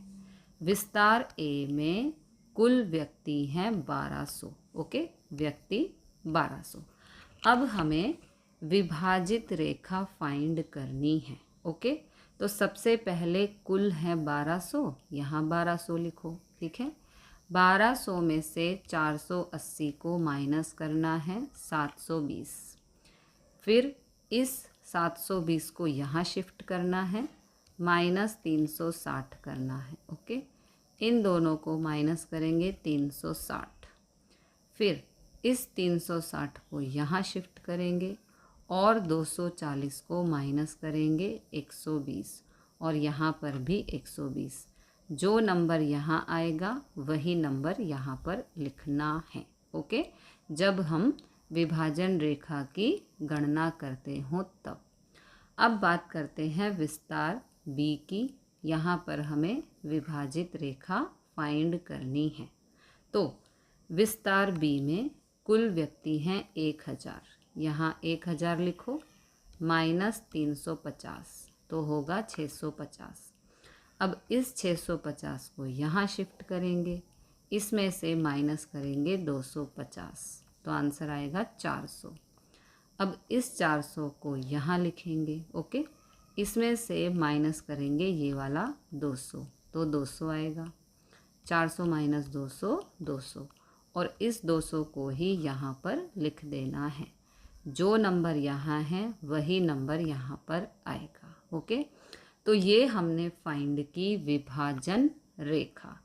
विस्तार ए में कुल व्यक्ति हैं 1200। ओके, व्यक्ति 1200। अब हमें विभाजित रेखा फाइंड करनी है। ओके, तो सबसे पहले कुल है 1200, यहाँ 1200 लिखो। ठीक है, 1200 में से 480 को माइनस करना है 720, फिर इस 720 को यहाँ शिफ्ट करना है, माइनस 360 करना है। ओके, इन दोनों को माइनस करेंगे 360, फिर इस 360 को यहाँ शिफ्ट करेंगे और 240 को माइनस करेंगे 120, और यहाँ पर भी 120। जो नंबर यहाँ आएगा वही नंबर यहाँ पर लिखना है। ओके, जब हम विभाजन रेखा की गणना करते हों तब। अब बात करते हैं विस्तार बी की। यहाँ पर हमें विभाजित रेखा फाइंड करनी है। तो विस्तार बी में कुल व्यक्ति हैं 1000, यहाँ 1000 लिखो, माइनस 350 तो होगा 650। अब इस 650 को यहाँ शिफ्ट करेंगे, इसमें से माइनस करेंगे 250, तो आंसर आएगा 400। अब इस 400 को यहाँ लिखेंगे। ओके, इसमें से माइनस करेंगे ये वाला 200, तो 200 आएगा। 400 माइनस 200 200, और इस 200 को ही यहाँ पर लिख देना है। जो नंबर यहाँ है वही नंबर यहाँ पर आएगा। ओके, तो ये हमने फाइंड की विभाजन रेखा।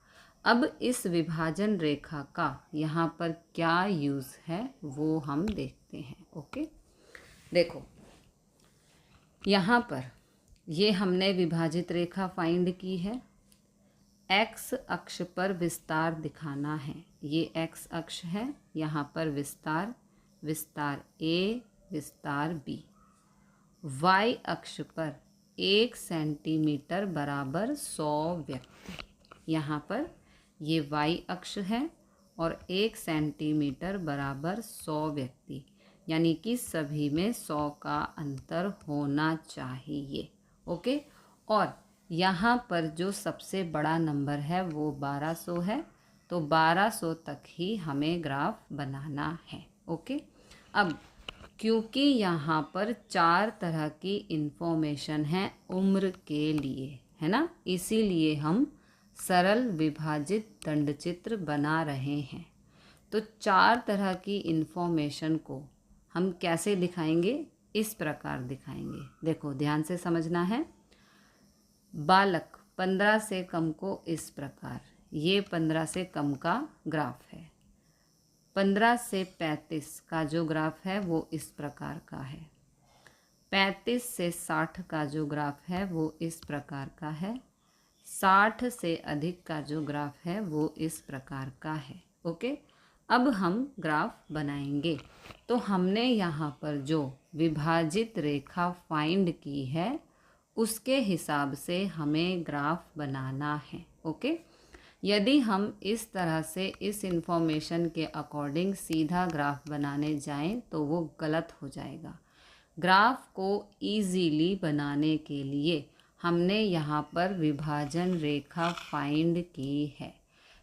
अब इस विभाजन रेखा का यहाँ पर क्या यूज़ है वो हम देखते हैं। ओके, देखो यहाँ पर ये हमने विभाजित रेखा फाइंड की है। एक्स अक्ष पर विस्तार दिखाना है, ये एक्स अक्ष है, यहाँ पर विस्तार, विस्तार ए, विस्तार बी। वाई अक्ष पर 1 सेंटीमीटर बराबर 100 व्यक्ति, यहाँ पर ये वाई अक्ष है, और 1 सेंटीमीटर बराबर 100 व्यक्ति, यानी कि सभी में 100 का अंतर होना चाहिए। ओके, और यहाँ पर जो सबसे बड़ा नंबर है वो 1200 है, तो 1200 तक ही हमें ग्राफ बनाना है। ओके, अब क्योंकि यहाँ पर 4 तरह की इन्फॉर्मेशन है उम्र के लिए, है ना, इसीलिए हम सरल विभाजित दंडचित्र बना रहे हैं। तो 4 तरह की इन्फॉर्मेशन को हम कैसे दिखाएंगे, इस प्रकार दिखाएंगे। देखो ध्यान से समझना है। बालक 15 से कम को इस प्रकार, ये 15 से कम का ग्राफ है। 15 से 35 का जो ग्राफ है वो इस प्रकार का है। 35 से 60 का जो ग्राफ है वो इस प्रकार का है। 60 से अधिक का जो ग्राफ है वो इस प्रकार का है। ओके, अब हम ग्राफ बनाएंगे। तो हमने यहाँ पर जो विभाजित रेखा फाइंड की है उसके हिसाब से हमें ग्राफ बनाना है। ओके, यदि हम इस तरह से इस इंफॉर्मेशन के अकॉर्डिंग सीधा ग्राफ बनाने जाएं तो वो गलत हो जाएगा। ग्राफ को इजीली बनाने के लिए हमने यहाँ पर विभाजन रेखा फाइंड की है।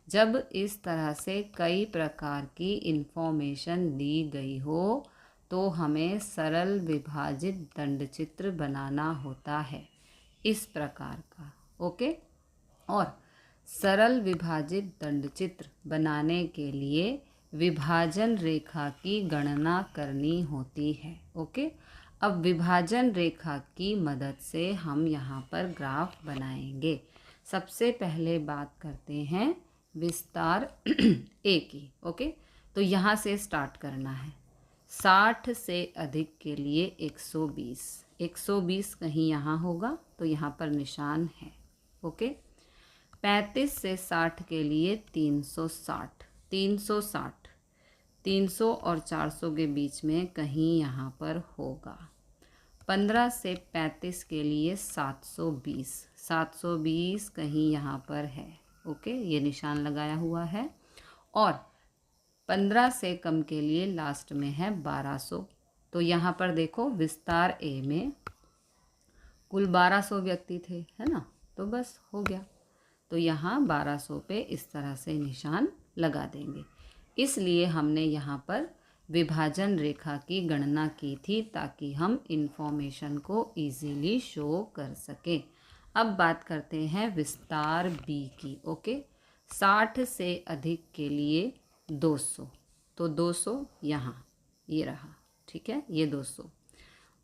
जब इस तरह से कई प्रकार की इंफॉर्मेशन दी गई हो तो हमें सरल विभाजित दंडचित्र बनाना होता है इस प्रकार का। ओके, और सरल विभाजित दंडचित्र बनाने के लिए विभाजन रेखा की गणना करनी होती है। ओके, अब विभाजन रेखा की मदद से हम यहाँ पर ग्राफ बनाएंगे। सबसे पहले बात करते हैं विस्तार ए की। ओके, तो यहाँ से स्टार्ट करना है। 60 से अधिक के लिए 120, 120 कहीं यहाँ होगा तो यहाँ पर निशान है। ओके, 35 से 60 के लिए 360, 360, 300 और 400 के बीच में कहीं यहाँ पर होगा। 15 से 35 के लिए 720, 720 कहीं यहाँ पर है। ओके, ये निशान लगाया हुआ है। और 15 से कम के लिए लास्ट में है 1200। तो यहाँ पर देखो विस्तार ए में कुल 1200 व्यक्ति थे, है ना, तो बस हो गया। तो यहाँ 1200 पे इस तरह से निशान लगा देंगे। इसलिए हमने यहाँ पर विभाजन रेखा की गणना की थी ताकि हम इन्फॉर्मेशन को इजीली शो कर सकें। अब बात करते हैं विस्तार बी की। ओके, 60 से अधिक के लिए 200, तो 200 यहाँ ये रहा, ठीक है, ये 200।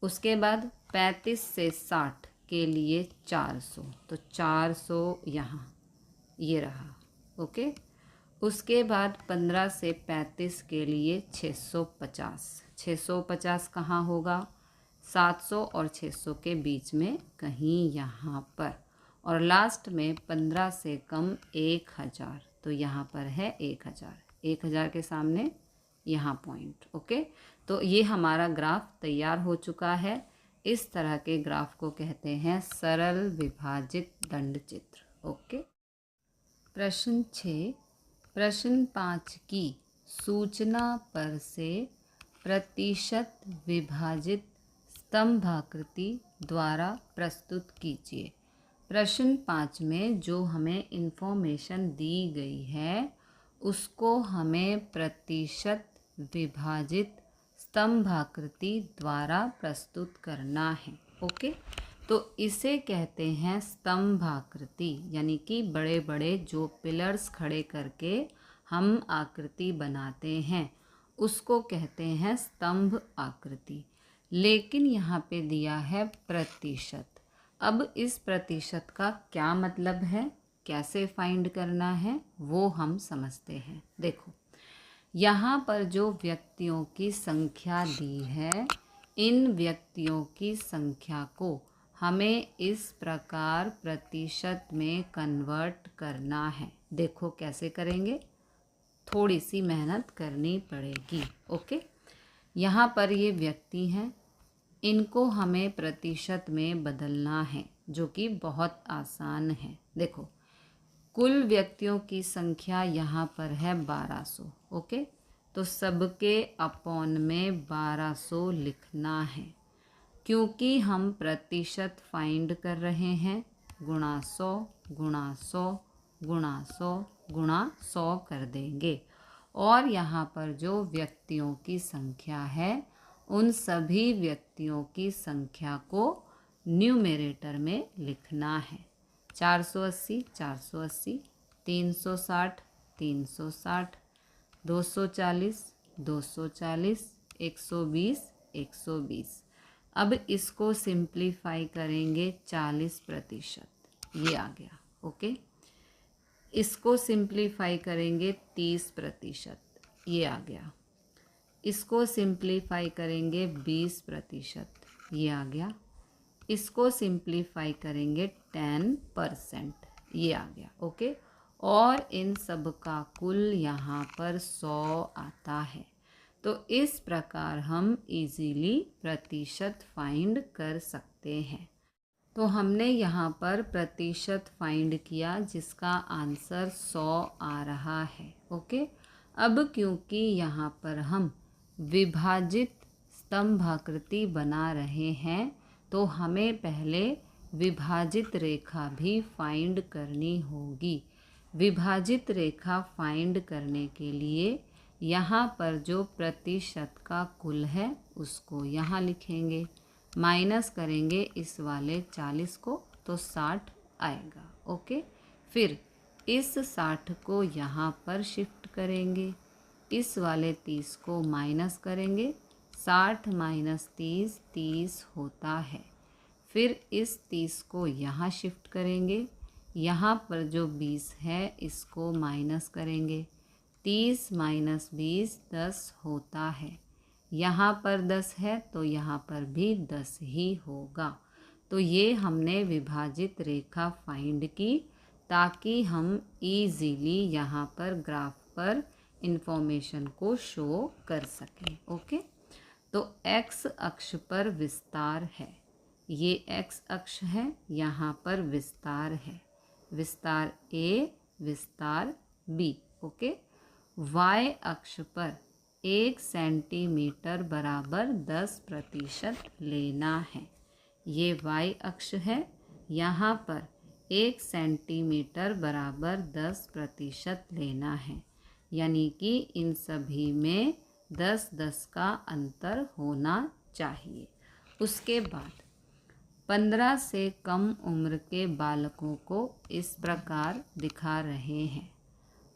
उसके बाद 35 से 60 के लिए 400, तो 400 यहाँ ये रहा। ओके, उसके बाद 15 से 35 के लिए 650, 650 कहाँ होगा, 700 और 600 के बीच में कहीं यहाँ पर। और लास्ट में 15 से कम 1000, तो यहाँ पर है 1000, 1000 के सामने यहाँ पॉइंट। ओके, तो ये हमारा ग्राफ तैयार हो चुका है। इस तरह के ग्राफ को कहते हैं सरल विभाजित दंड चित्र। ओके, प्रश्न 6, प्रश्न 5 की सूचना पर से प्रतिशत विभाजित स्तंभाकृति द्वारा प्रस्तुत कीजिए। प्रश्न 5 में जो हमें इन्फॉर्मेशन दी गई है उसको हमें प्रतिशत विभाजित स्तंभाकृति द्वारा प्रस्तुत करना है। ओके, तो इसे कहते हैं स्तंभाकृति, यानी कि बड़े बड़े जो पिलर्स खड़े करके हम आकृति बनाते हैं उसको कहते हैं स्तंभ आकृति। लेकिन यहाँ पे दिया है प्रतिशत। अब इस प्रतिशत का क्या मतलब है, कैसे फाइंड करना है, वो हम समझते हैं। देखो, यहाँ पर जो व्यक्तियों की संख्या दी है, इन व्यक्तियों की संख्या को हमें इस प्रकार प्रतिशत में कन्वर्ट करना है। देखो कैसे करेंगे, थोड़ी सी मेहनत करनी पड़ेगी। ओके, यहाँ पर ये व्यक्ति हैं, इनको हमें प्रतिशत में बदलना है, जो कि बहुत आसान है। देखो, कुल व्यक्तियों की संख्या यहाँ पर है 1200। ओके, तो सबके अपॉन में 1200 लिखना है। क्योंकि हम प्रतिशत फाइंड कर रहे हैं, गुणा 100 गुणा 100 गुणा 100 गुणा 100 कर देंगे। और यहाँ पर जो व्यक्तियों की संख्या है उन सभी व्यक्तियों की संख्या को न्यूमरेटर में लिखना है। 480 480, 360 360, 240 240, 120 120। अब इसको सिंप्लीफाई करेंगे 40%, ये आ गया। ओके, इसको सिंप्लीफाई करेंगे 30%, ये आ गया। इसको सिंप्लीफाई करेंगे 20%, ये आ गया। इसको सिंप्लीफाई करेंगे 10%, ये आ गया। ओके, और इन सब का कुल यहाँ पर 100 आता है। तो इस प्रकार हम इजीली प्रतिशत फाइंड कर सकते हैं। तो हमने यहाँ पर प्रतिशत फाइंड किया जिसका आंसर 100 आ रहा है। ओके, अब क्योंकि यहाँ पर हम विभाजित स्तंभाकृति बना रहे हैं तो हमें पहले विभाजित रेखा भी फाइंड करनी होगी। विभाजित रेखा फाइंड करने के लिए यहाँ पर जो प्रतिशत का कुल है उसको यहाँ लिखेंगे, माइनस करेंगे इस वाले 40 को तो 60 आएगा। ओके, फिर इस 60 को यहाँ पर शिफ्ट करेंगे, इस वाले 30 को माइनस करेंगे, 60 माइनस 30 30 होता है। फिर इस 30 को यहाँ शिफ्ट करेंगे, यहाँ पर जो 20 है इसको माइनस करेंगे, 30 माइनस 20 10 होता है। यहाँ पर 10 है तो यहाँ पर भी 10 ही होगा। तो ये हमने विभाजित रेखा फाइंड की ताकि हम इजीली यहाँ पर ग्राफ पर इंफॉर्मेशन को शो कर सकें। ओके, तो x अक्ष पर विस्तार है, ये x अक्ष है, यहाँ पर विस्तार है, विस्तार A, विस्तार B। ओके। y अक्ष पर 1 सेंटीमीटर बराबर 10% लेना है, ये y अक्ष है, यहाँ पर 1 सेंटीमीटर बराबर 10% लेना है, यानी कि इन सभी में 10-10 का अंतर होना चाहिए। उसके बाद 15 से कम उम्र के बालकों को इस प्रकार दिखा रहे हैं।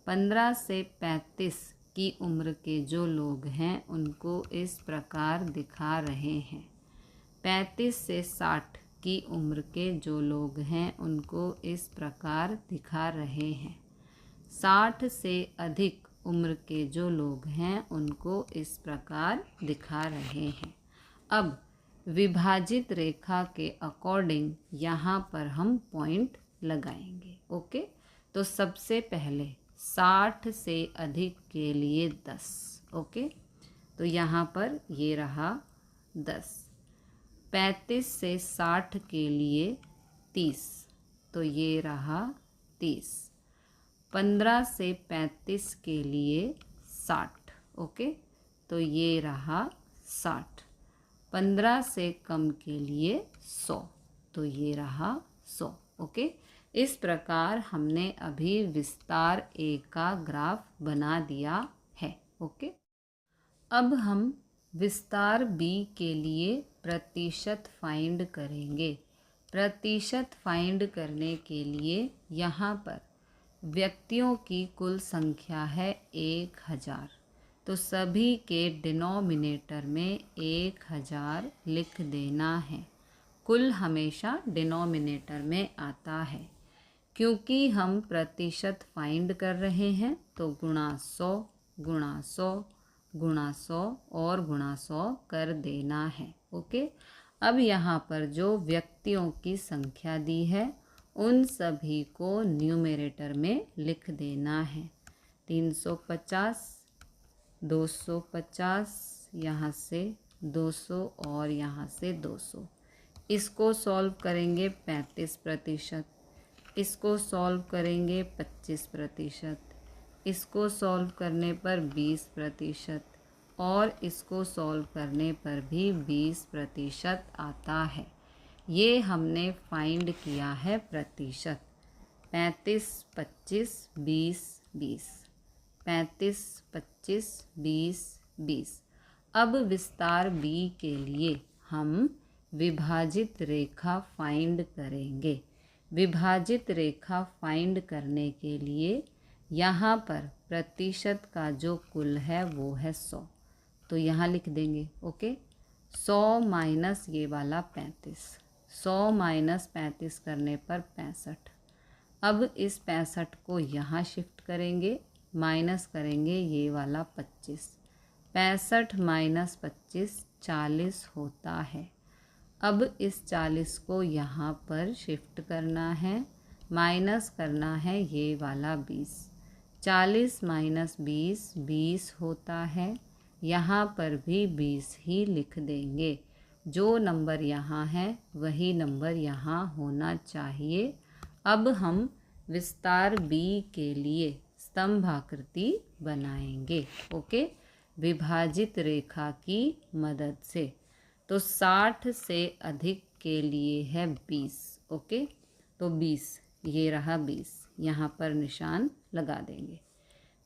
15 से 35 की उम्र के जो लोग हैं उनको इस प्रकार दिखा रहे हैं। 35 से 60 की उम्र के जो लोग हैं उनको इस प्रकार दिखा रहे हैं। 60 से अधिक उम्र के जो लोग हैं उनको इस प्रकार दिखा रहे हैं। अब विभाजित रेखा के अकॉर्डिंग यहाँ पर हम पॉइंट लगाएंगे। ओके। तो सबसे पहले 60 से अधिक के लिए 10। ओके। तो यहाँ पर ये रहा 10। 35 से 60 के लिए 30, तो ये रहा 30। 15 से 35 के लिए 60। ओके। तो ये रहा 60। 15 से कम के लिए 100, तो ये रहा 100। ओके। इस प्रकार हमने अभी विस्तार A का ग्राफ बना दिया है। ओके। अब हम विस्तार B के लिए प्रतिशत फाइंड करेंगे। प्रतिशत फाइंड करने के लिए यहाँ पर व्यक्तियों की कुल संख्या है 1000, तो सभी के डिनोमिनेटर में 1000 लिख देना है। कुल हमेशा डिनोमिनेटर में आता है, क्योंकि हम प्रतिशत फाइंड कर रहे हैं तो गुणा 100 गुणा 100 गुणा 100 और गुणा 100 कर देना है। ओके। अब यहाँ पर जो व्यक्तियों की संख्या दी है उन सभी को न्यूमरेटर में लिख देना है। 350, 250, यहाँ से 200 और यहाँ से 200। इसको सॉल्व करेंगे 35%, इसको सॉल्व करेंगे 25%, इसको सॉल्व करने पर 20% और इसको सॉल्व करने पर भी 20% आता है। ये हमने फाइंड किया है प्रतिशत। 35, 25, 20, 20, 35, 25, 20, 20। अब विस्तार B के लिए हम विभाजित रेखा फाइंड करेंगे। विभाजित रेखा फाइंड करने के लिए यहाँ पर प्रतिशत का जो कुल है वो है 100, तो यहाँ लिख देंगे। ओके। 100 माइनस ये वाला 35, 100 माइनस 35 करने पर 65। अब इस 65 को यहाँ शिफ्ट करेंगे, माइनस करेंगे ये वाला 25। 65 माइनस 25 40 होता है। अब इस 40 को यहाँ पर शिफ्ट करना है, माइनस करना है ये वाला 20। 40 माइनस 20 20 होता है। यहाँ पर भी 20 ही लिख देंगे। जो नंबर यहाँ है वही नंबर यहाँ होना चाहिए। अब हम विस्तार B के लिए स्तंभाकृति बनाएंगे। ओके। विभाजित रेखा की मदद से। तो 60 से अधिक के लिए है 20। ओके। तो 20, ये रहा 20, यहाँ पर निशान लगा देंगे।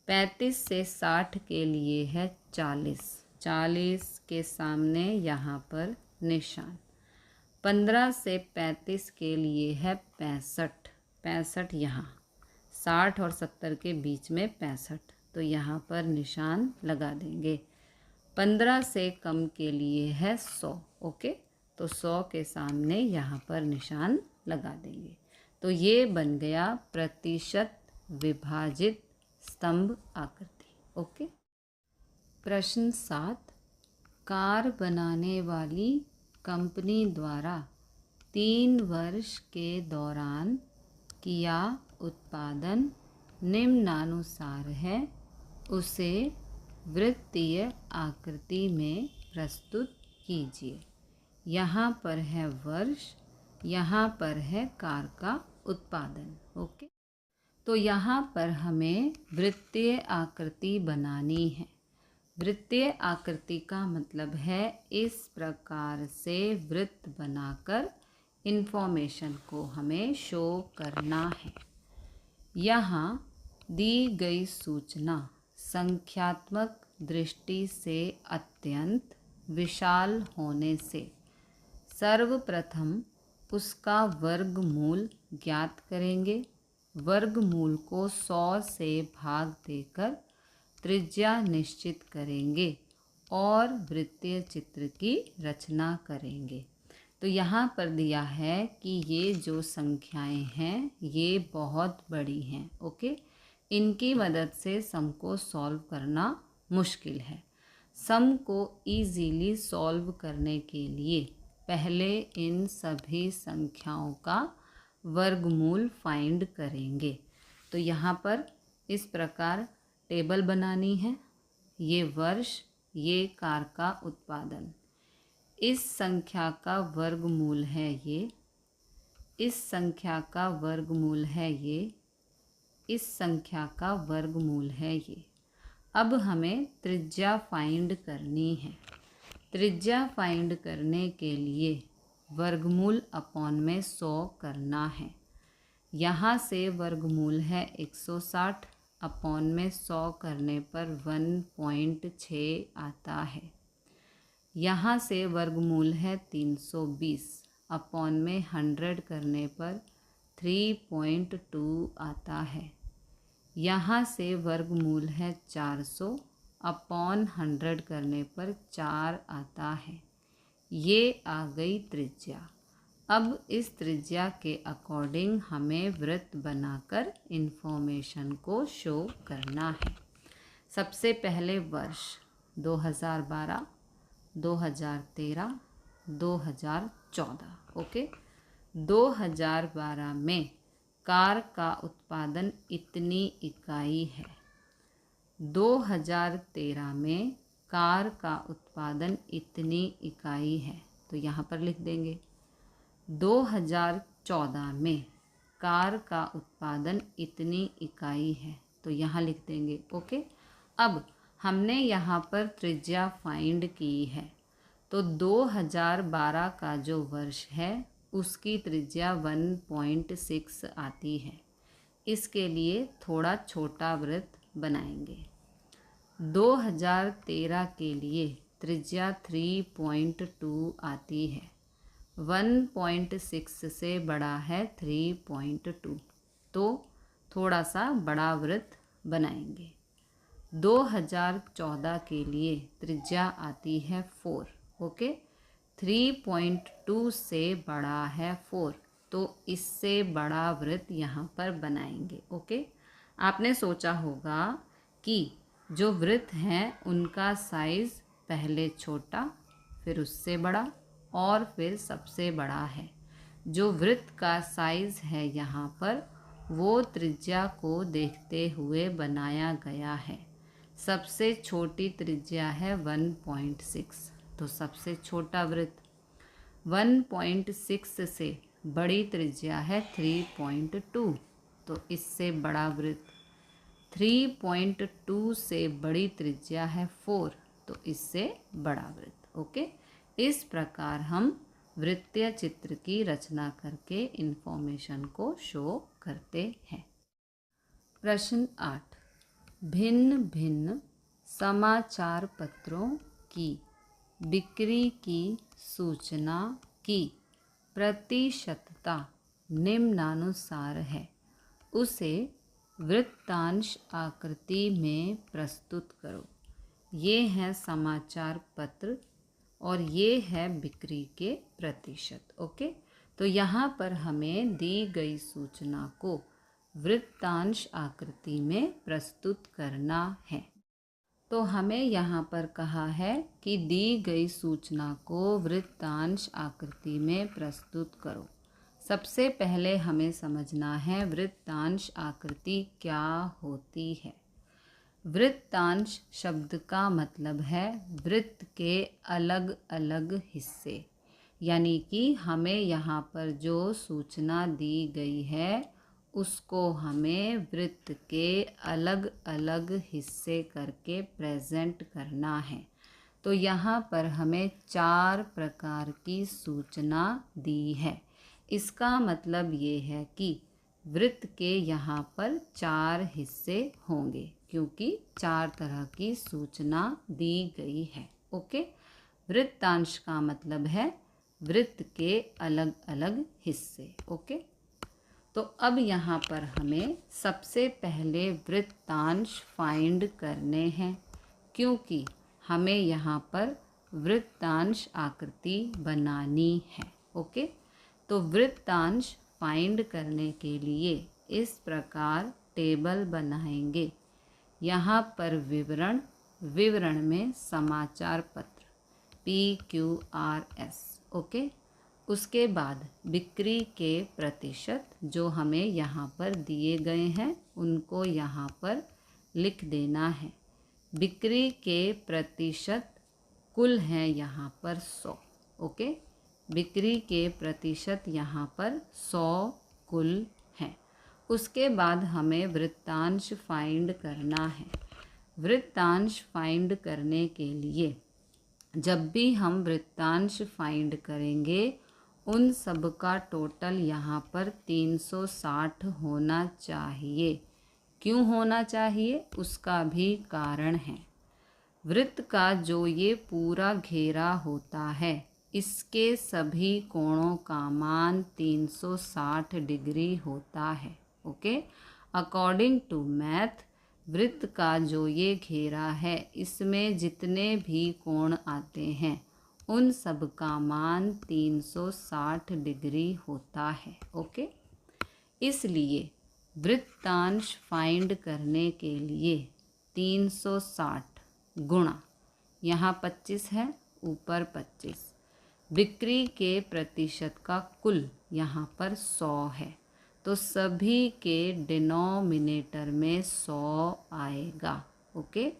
35 से 60 के लिए है 40, 40 के सामने यहाँ पर निशान। 15 से 35 के लिए है 65, 65 यहाँ। 60 और 70 के बीच में 65, तो यहाँ पर निशान लगा देंगे। 15 से कम के लिए है 100। ओके। तो 100 के सामने यहाँ पर निशान लगा देंगे। तो ये बन गया प्रतिशत विभाजित स्तंभ आकृति। ओके। प्रश्न 7, कार बनाने वाली कंपनी द्वारा 3 वर्ष के दौरान किया उत्पादन निम्नानुसार है, उसे वृत्तीय आकृति में प्रस्तुत कीजिए। यहाँ पर है वर्ष, यहाँ पर है कार का उत्पादन। ओके, तो यहाँ पर हमें वृत्तीय आकृति बनानी है। वृत्तीय आकृति का मतलब है इस प्रकार से वृत्त बनाकर इन्फॉर्मेशन को हमें शो करना है। यहाँ दी गई सूचना संख्यात्मक दृष्टि से अत्यंत विशाल होने से सर्वप्रथम उसका वर्गमूल ज्ञात करेंगे। वर्गमूल को 100 से भाग देकर त्रिज्या निश्चित करेंगे और वृत्तीय चित्र की रचना करेंगे। तो यहाँ पर दिया है कि ये जो संख्याएं हैं ये बहुत बड़ी हैं। ओके, इनकी मदद से सम को सॉल्व करना मुश्किल है। सम को इजीली सॉल्व करने के लिए पहले इन सभी संख्याओं का वर्गमूल फाइंड करेंगे। तो यहाँ पर इस प्रकार टेबल बनानी है। ये वर्ष, ये कार का उत्पादन, इस संख्या का वर्गमूल है ये, इस संख्या का वर्गमूल है ये, इस संख्या का वर्गमूल है ये। अब हमें त्रिज्या फाइंड करनी है। त्रिज्या फाइंड करने के लिए वर्गमूल अपॉन में 100 करना है। यहाँ से वर्गमूल है 160, अपॉन में 100 करने पर 1.6 आता है। यहाँ से वर्गमूल है 320, अपॉन में 100 करने पर 3.2 आता है। यहाँ से वर्गमूल है 400, अपॉन 100 करने पर 4 आता है। ये आ गई त्रिज्या। अब इस त्रिज्या के अकॉर्डिंग हमें वृत्त बनाकर इन्फॉर्मेशन को शो करना है। सबसे पहले वर्ष 2012, 2013, 2014। ओके, 2012 में कार का उत्पादन इतनी इकाई है। 2013 में कार का उत्पादन इतनी इकाई है, तो यहाँ पर लिख देंगे। 2014 में कार का उत्पादन इतनी इकाई है, तो यहाँ लिख देंगे। ओके, अब हमने यहाँ पर त्रिज्या फाइंड की है, तो 2012 का जो वर्ष है उसकी त्रिज्या 1.6 आती है। इसके लिए थोड़ा छोटा वृत्त बनाएंगे। 2013 के लिए त्रिज्या 3.2 आती है। 1.6 से बड़ा है 3.2, तो थोड़ा सा बड़ा वृत्त बनाएंगे। 2014 के लिए त्रिज्या आती है 4। ओके, 3.2 से बड़ा है 4, तो इससे बड़ा वृत्त यहाँ पर बनाएंगे। ओके, आपने सोचा होगा कि जो वृत्त हैं उनका साइज़ पहले छोटा, फिर उससे बड़ा और फिर सबसे बड़ा है। जो वृत्त का साइज़ है यहाँ पर वो त्रिज्या को देखते हुए बनाया गया है। सबसे छोटी त्रिज्या है 1.6, तो सबसे छोटा वृत्त। 1.6 से बड़ी त्रिज्या है 3.2, तो इससे बड़ा वृत्त। 3.2 से बड़ी त्रिज्या है 4, तो इससे बड़ा वृत्त। ओके, इस प्रकार हम वृत्तीय चित्र की रचना करके इन्फॉर्मेशन को शो करते हैं। प्रश्न 8, भिन्न भिन्न समाचार पत्रों की बिक्री की सूचना की प्रतिशतता निम्नानुसार है, उसे वृत्तांश आकृति में प्रस्तुत करो। ये हैं समाचार पत्र और ये है बिक्री के प्रतिशत। ओके, तो यहाँ पर हमें दी गई सूचना को वृत्तांश आकृति में प्रस्तुत करना है। तो हमें यहाँ पर कहा है कि दी गई सूचना को वृत्तांश आकृति में प्रस्तुत करो। सबसे पहले हमें समझना है वृत्तांश आकृति क्या होती है। वृत्तांश शब्द का मतलब है वृत्त के अलग अलग हिस्से, यानी कि हमें यहाँ पर जो सूचना दी गई है उसको हमें वृत्त के अलग अलग हिस्से करके प्रेजेंट करना है। तो यहाँ पर हमें 4 प्रकार की सूचना दी है। इसका मतलब ये है कि वृत्त के यहाँ पर 4 हिस्से होंगे, क्योंकि 4 तरह की सूचना दी गई है। ओके, वृत्तांश का मतलब है वृत्त के अलग अलग हिस्से। ओके, तो अब यहाँ पर हमें सबसे पहले वृत्तांश फाइंड करने हैं, क्योंकि हमें यहाँ पर वृत्तांश आकृति बनानी है। ओके, तो वृत्तांश फाइंड करने के लिए इस प्रकार टेबल बनाएंगे। यहाँ पर विवरण में समाचार पत्र PQRS। ओके, उसके बाद बिक्री के प्रतिशत जो हमें यहाँ पर दिए गए हैं उनको यहाँ पर लिख देना है। बिक्री के प्रतिशत कुल हैं यहाँ पर 100। ओके, बिक्री के प्रतिशत यहाँ पर 100 कुल हैं। उसके बाद हमें वृत्तांश फाइंड करना है। वृत्तांश फाइंड करने के लिए जब भी हम वृत्तांश फाइंड करेंगे उन सब का टोटल यहाँ पर 360 होना चाहिए। क्यों होना चाहिए, उसका भी कारण है। वृत्त का जो ये पूरा घेरा होता है इसके सभी कोणों का मान 360 डिग्री होता है। ओके, अकॉर्डिंग टू मैथ वृत्त का जो ये घेरा है इसमें जितने भी कोण आते हैं उन सब का मान 360 डिग्री होता है। ओके, इसलिए वृत्तांश फाइंड करने के लिए 360 गुणा यहाँ 25 है, ऊपर 25, बिक्री के प्रतिशत का कुल यहाँ पर 100 है, तो सभी के डिनोमिनेटर में 100 आएगा। ओके,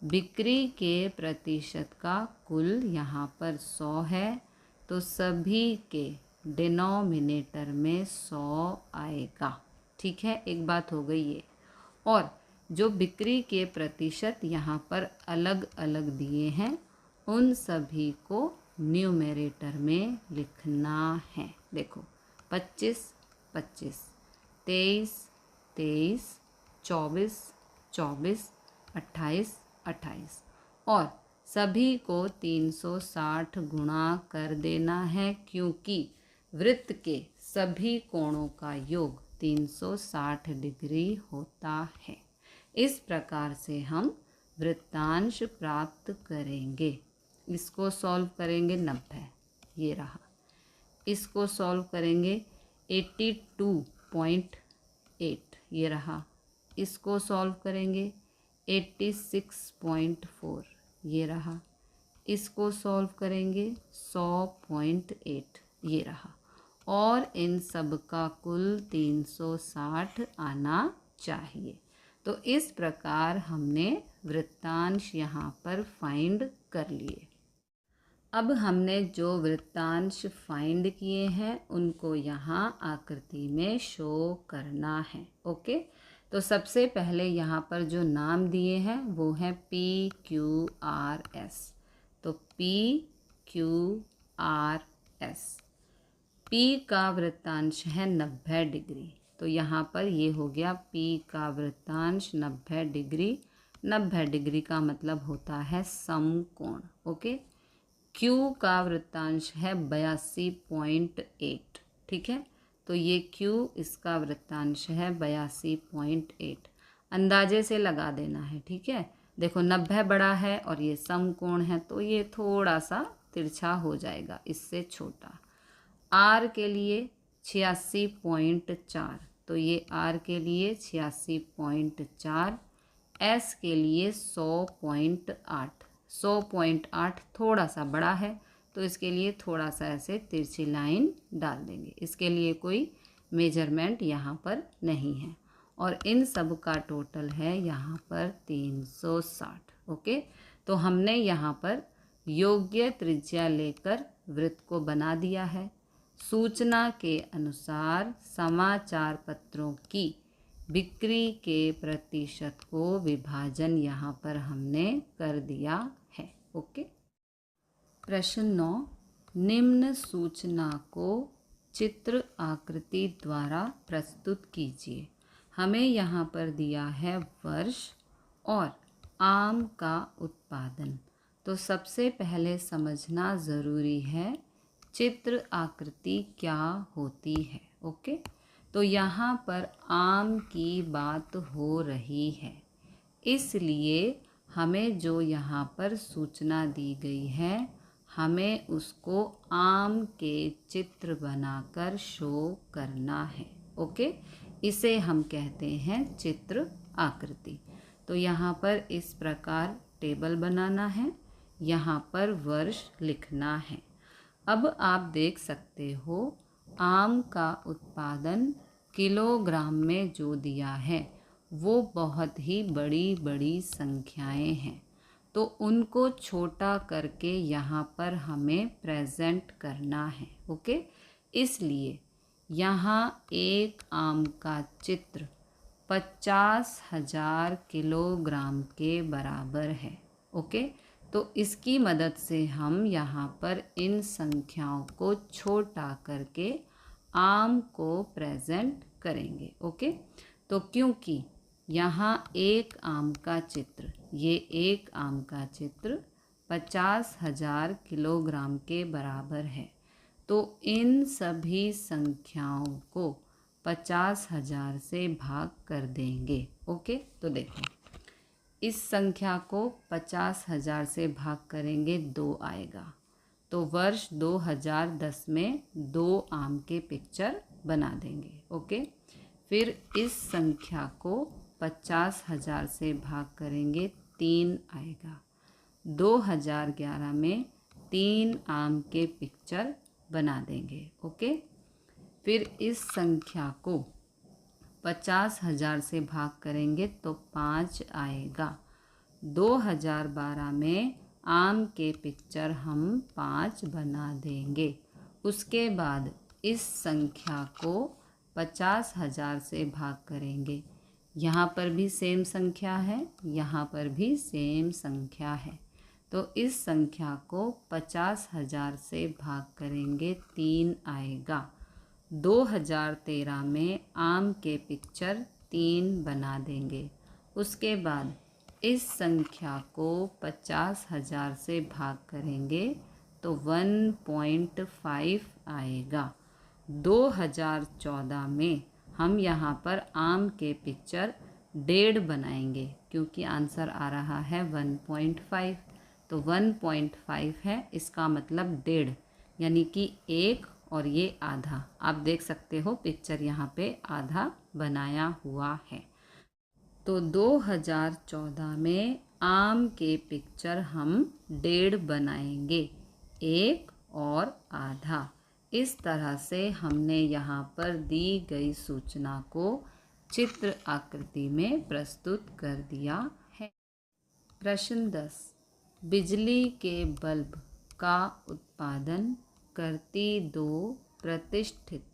बिक्री के प्रतिशत का कुल यहाँ पर 100 है, तो सभी के डिनोमिनेटर में 100 आएगा। ठीक है, एक बात हो गई ये। और जो बिक्री के प्रतिशत यहाँ पर अलग अलग दिए हैं उन सभी को न्यूमरेटर में लिखना है। देखो 25 25, 23 23, 24 24, 28 28 और सभी को 360 गुणा कर देना है, क्योंकि वृत्त के सभी कोणों का योग 360 डिग्री होता है। इस प्रकार से हम वृत्तांश प्राप्त करेंगे। इसको सॉल्व करेंगे 90, ये रहा। इसको सॉल्व करेंगे 82.8, ये रहा। इसको सॉल्व करेंगे 86.4, ये रहा। इसको सॉल्व करेंगे 100.8, ये रहा। और इन सब का कुल 360 आना चाहिए। तो इस प्रकार हमने वृत्तांश यहाँ पर फाइंड कर लिए। अब हमने जो वृत्तांश फाइंड किए हैं उनको यहाँ आकृति में शो करना है। ओके, तो सबसे पहले यहाँ पर जो नाम दिए हैं वो है PQRS। तो PQRS, P का वृत्तांश है 90 डिग्री, तो यहाँ पर ये हो गया P का वृत्तांश 90 डिग्री। 90 डिग्री का मतलब होता है समकोण। ओके, Q का वृत्तांश है 82.8। ठीक है, तो ये Q इसका वृत्तांश है 82.8। अंदाजे से लगा देना है। ठीक है, देखो 90 बड़ा है और ये समकोण है तो ये थोड़ा सा तिरछा हो जाएगा, इससे छोटा। R के लिए 86.4, तो ये R के लिए 86.4। S के लिए 100.8। 100.8 थोड़ा सा बड़ा है तो इसके लिए थोड़ा सा ऐसे तिरछी लाइन डाल देंगे। इसके लिए कोई मेजरमेंट यहाँ पर नहीं है। और इन सब का टोटल है यहाँ पर 360। ओके, तो हमने यहाँ पर योग्य त्रिज्या लेकर वृत्त को बना दिया है। सूचना के अनुसार समाचार पत्रों की बिक्री के प्रतिशत को विभाजन यहाँ पर हमने कर दिया है। ओके, प्रश्न 9, निम्न सूचना को चित्र आकृति द्वारा प्रस्तुत कीजिए। हमें यहाँ पर दिया है वर्ष और आम का उत्पादन। तो सबसे पहले समझना ज़रूरी है चित्र आकृति क्या होती है। ओके, तो यहाँ पर आम की बात हो रही है, इसलिए हमें जो यहाँ पर सूचना दी गई है हमें उसको आम के चित्र बनाकर शो करना है। ओके, इसे हम कहते हैं चित्र आकृति। तो यहाँ पर इस प्रकार टेबल बनाना है, यहाँ पर वर्ष लिखना है। अब आप देख सकते हो आम का उत्पादन किलोग्राम में जो दिया है वो बहुत ही बड़ी बड़ी संख्याएं हैं, तो उनको छोटा करके यहाँ पर हमें प्रेजेंट करना है। ओके, इसलिए यहाँ एक आम का चित्र 50,000 किलोग्राम के बराबर है। ओके, तो इसकी मदद से हम यहाँ पर इन संख्याओं को छोटा करके आम को प्रेजेंट करेंगे। ओके, तो क्योंकि यहाँ एक आम का चित्र, ये एक आम का चित्र 50,000 किलोग्राम के बराबर है, तो इन सभी संख्याओं को 50,000 से भाग कर देंगे। ओके, तो देखो इस संख्या को 50,000 से भाग करेंगे 2 आएगा, तो वर्ष 2010 में 2 आम के पिक्चर बना देंगे। ओके, फिर इस संख्या को 50,000 से भाग करेंगे 3 आएगा, 2011 में 3 आम के पिक्चर बना देंगे। ओके, फिर इस संख्या को 50,000 से भाग करेंगे तो 5 आएगा, 2012 में आम के पिक्चर हम 5 बना देंगे। उसके बाद इस संख्या को 50,000 से भाग करेंगे, यहाँ पर भी सेम संख्या है, यहाँ पर भी सेम संख्या है, तो इस संख्या को 50,000 से भाग करेंगे 3 आएगा, 2013 में आम के पिक्चर 3 बना देंगे। उसके बाद इस संख्या को 50,000 से भाग करेंगे तो 1.5 आएगा, 2014 में हम यहाँ पर आम के पिक्चर 1.5 बनाएंगे, क्योंकि आंसर आ रहा है 1.5, तो 1.5 है, इसका मतलब 1.5, यानी कि 1 और ये आधा। आप देख सकते हो पिक्चर यहाँ पे आधा बनाया हुआ है। तो 2014 में आम के पिक्चर हम 1.5 बनाएंगे, 1 और आधा। इस तरह से हमने यहाँ पर दी गई सूचना को चित्र आकृति में प्रस्तुत कर दिया है। प्रश्न 10, बिजली के बल्ब का उत्पादन करती 2 प्रतिष्ठित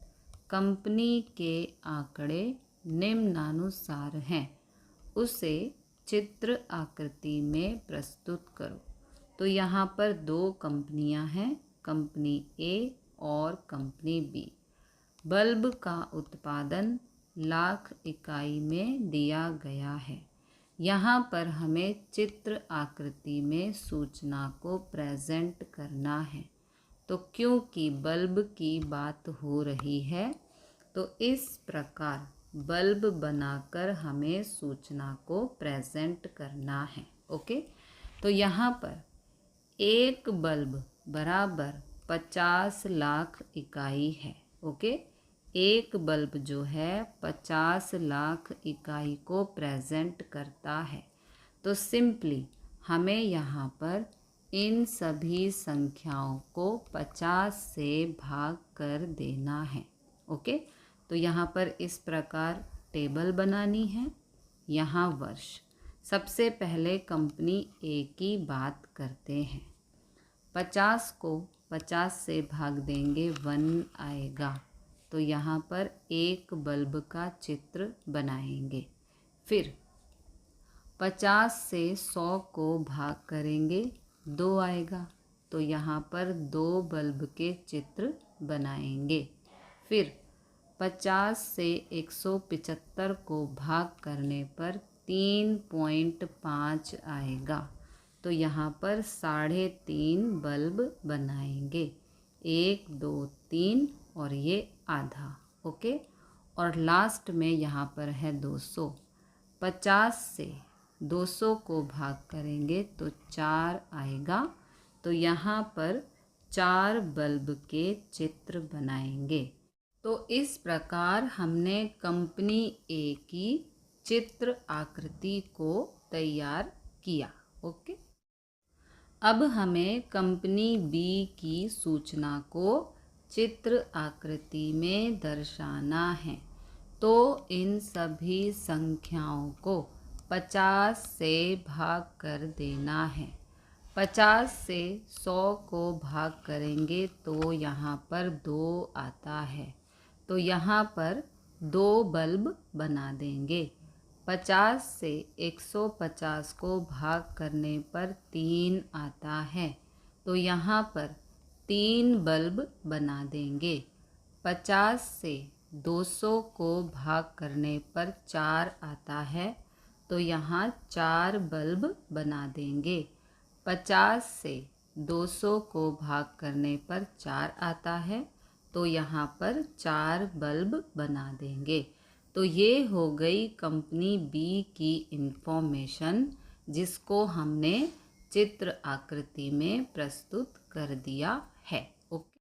कंपनी के आंकड़े निम्नानुसार हैं, उसे चित्र आकृति में प्रस्तुत करो। तो यहाँ पर 2 कंपनियाँ हैं, कंपनी ए और कंपनी बी। बल्ब का उत्पादन लाख इकाई में दिया गया है। यहाँ पर हमें चित्र आकृति में सूचना को प्रेजेंट करना है। तो क्योंकि बल्ब की बात हो रही है तो इस प्रकार बल्ब बनाकर हमें सूचना को प्रेजेंट करना है। ओके, तो यहाँ पर एक बल्ब बराबर 50 लाख इकाई है। ओके, एक बल्ब जो है 50 लाख इकाई को प्रेजेंट करता है। तो सिंपली हमें यहाँ पर इन सभी संख्याओं को 50 से भाग कर देना है। ओके, तो यहाँ पर इस प्रकार टेबल बनानी है, यहाँ वर्ष। सबसे पहले कंपनी ए की बात करते हैं। 50 को 50 से भाग देंगे 1 आएगा, तो यहाँ पर एक बल्ब का चित्र बनाएंगे। फिर 50 से 100 को भाग करेंगे 2 आएगा, तो यहाँ पर 2 बल्ब के चित्र बनाएंगे। फिर 50 से 175 को भाग करने पर 3.5 आएगा, तो यहाँ पर 3.5 बल्ब बनाएंगे। 1 2 3 और ये आधा। ओके। और लास्ट में यहाँ पर है 200। 50 से 200 को भाग करेंगे तो 4 आएगा, तो यहाँ पर 4 बल्ब के चित्र बनाएंगे। तो इस प्रकार हमने कंपनी ए की चित्र आकृति को तैयार किया। ओके। अब हमें कंपनी बी की सूचना को चित्र आकृति में दर्शाना है। तो इन सभी संख्याओं को 50 से भाग कर देना है। 50 से 100 को भाग करेंगे तो यहाँ पर 2 आता है, तो यहाँ पर 2 बल्ब बना देंगे। 50 से 150 को भाग करने पर 3 आता है, तो यहाँ पर 3 बल्ब बना देंगे। 50 से 200 को भाग करने पर 4 आता है, तो यहाँ 4 बल्ब बना देंगे। 50 से 200 को भाग करने पर 4 आता है, तो यहाँ पर 4 बल्ब बना देंगे। तो ये हो गई कंपनी बी की इन्फॉर्मेशन, जिसको हमने चित्र आकृति में प्रस्तुत कर दिया है। ओके।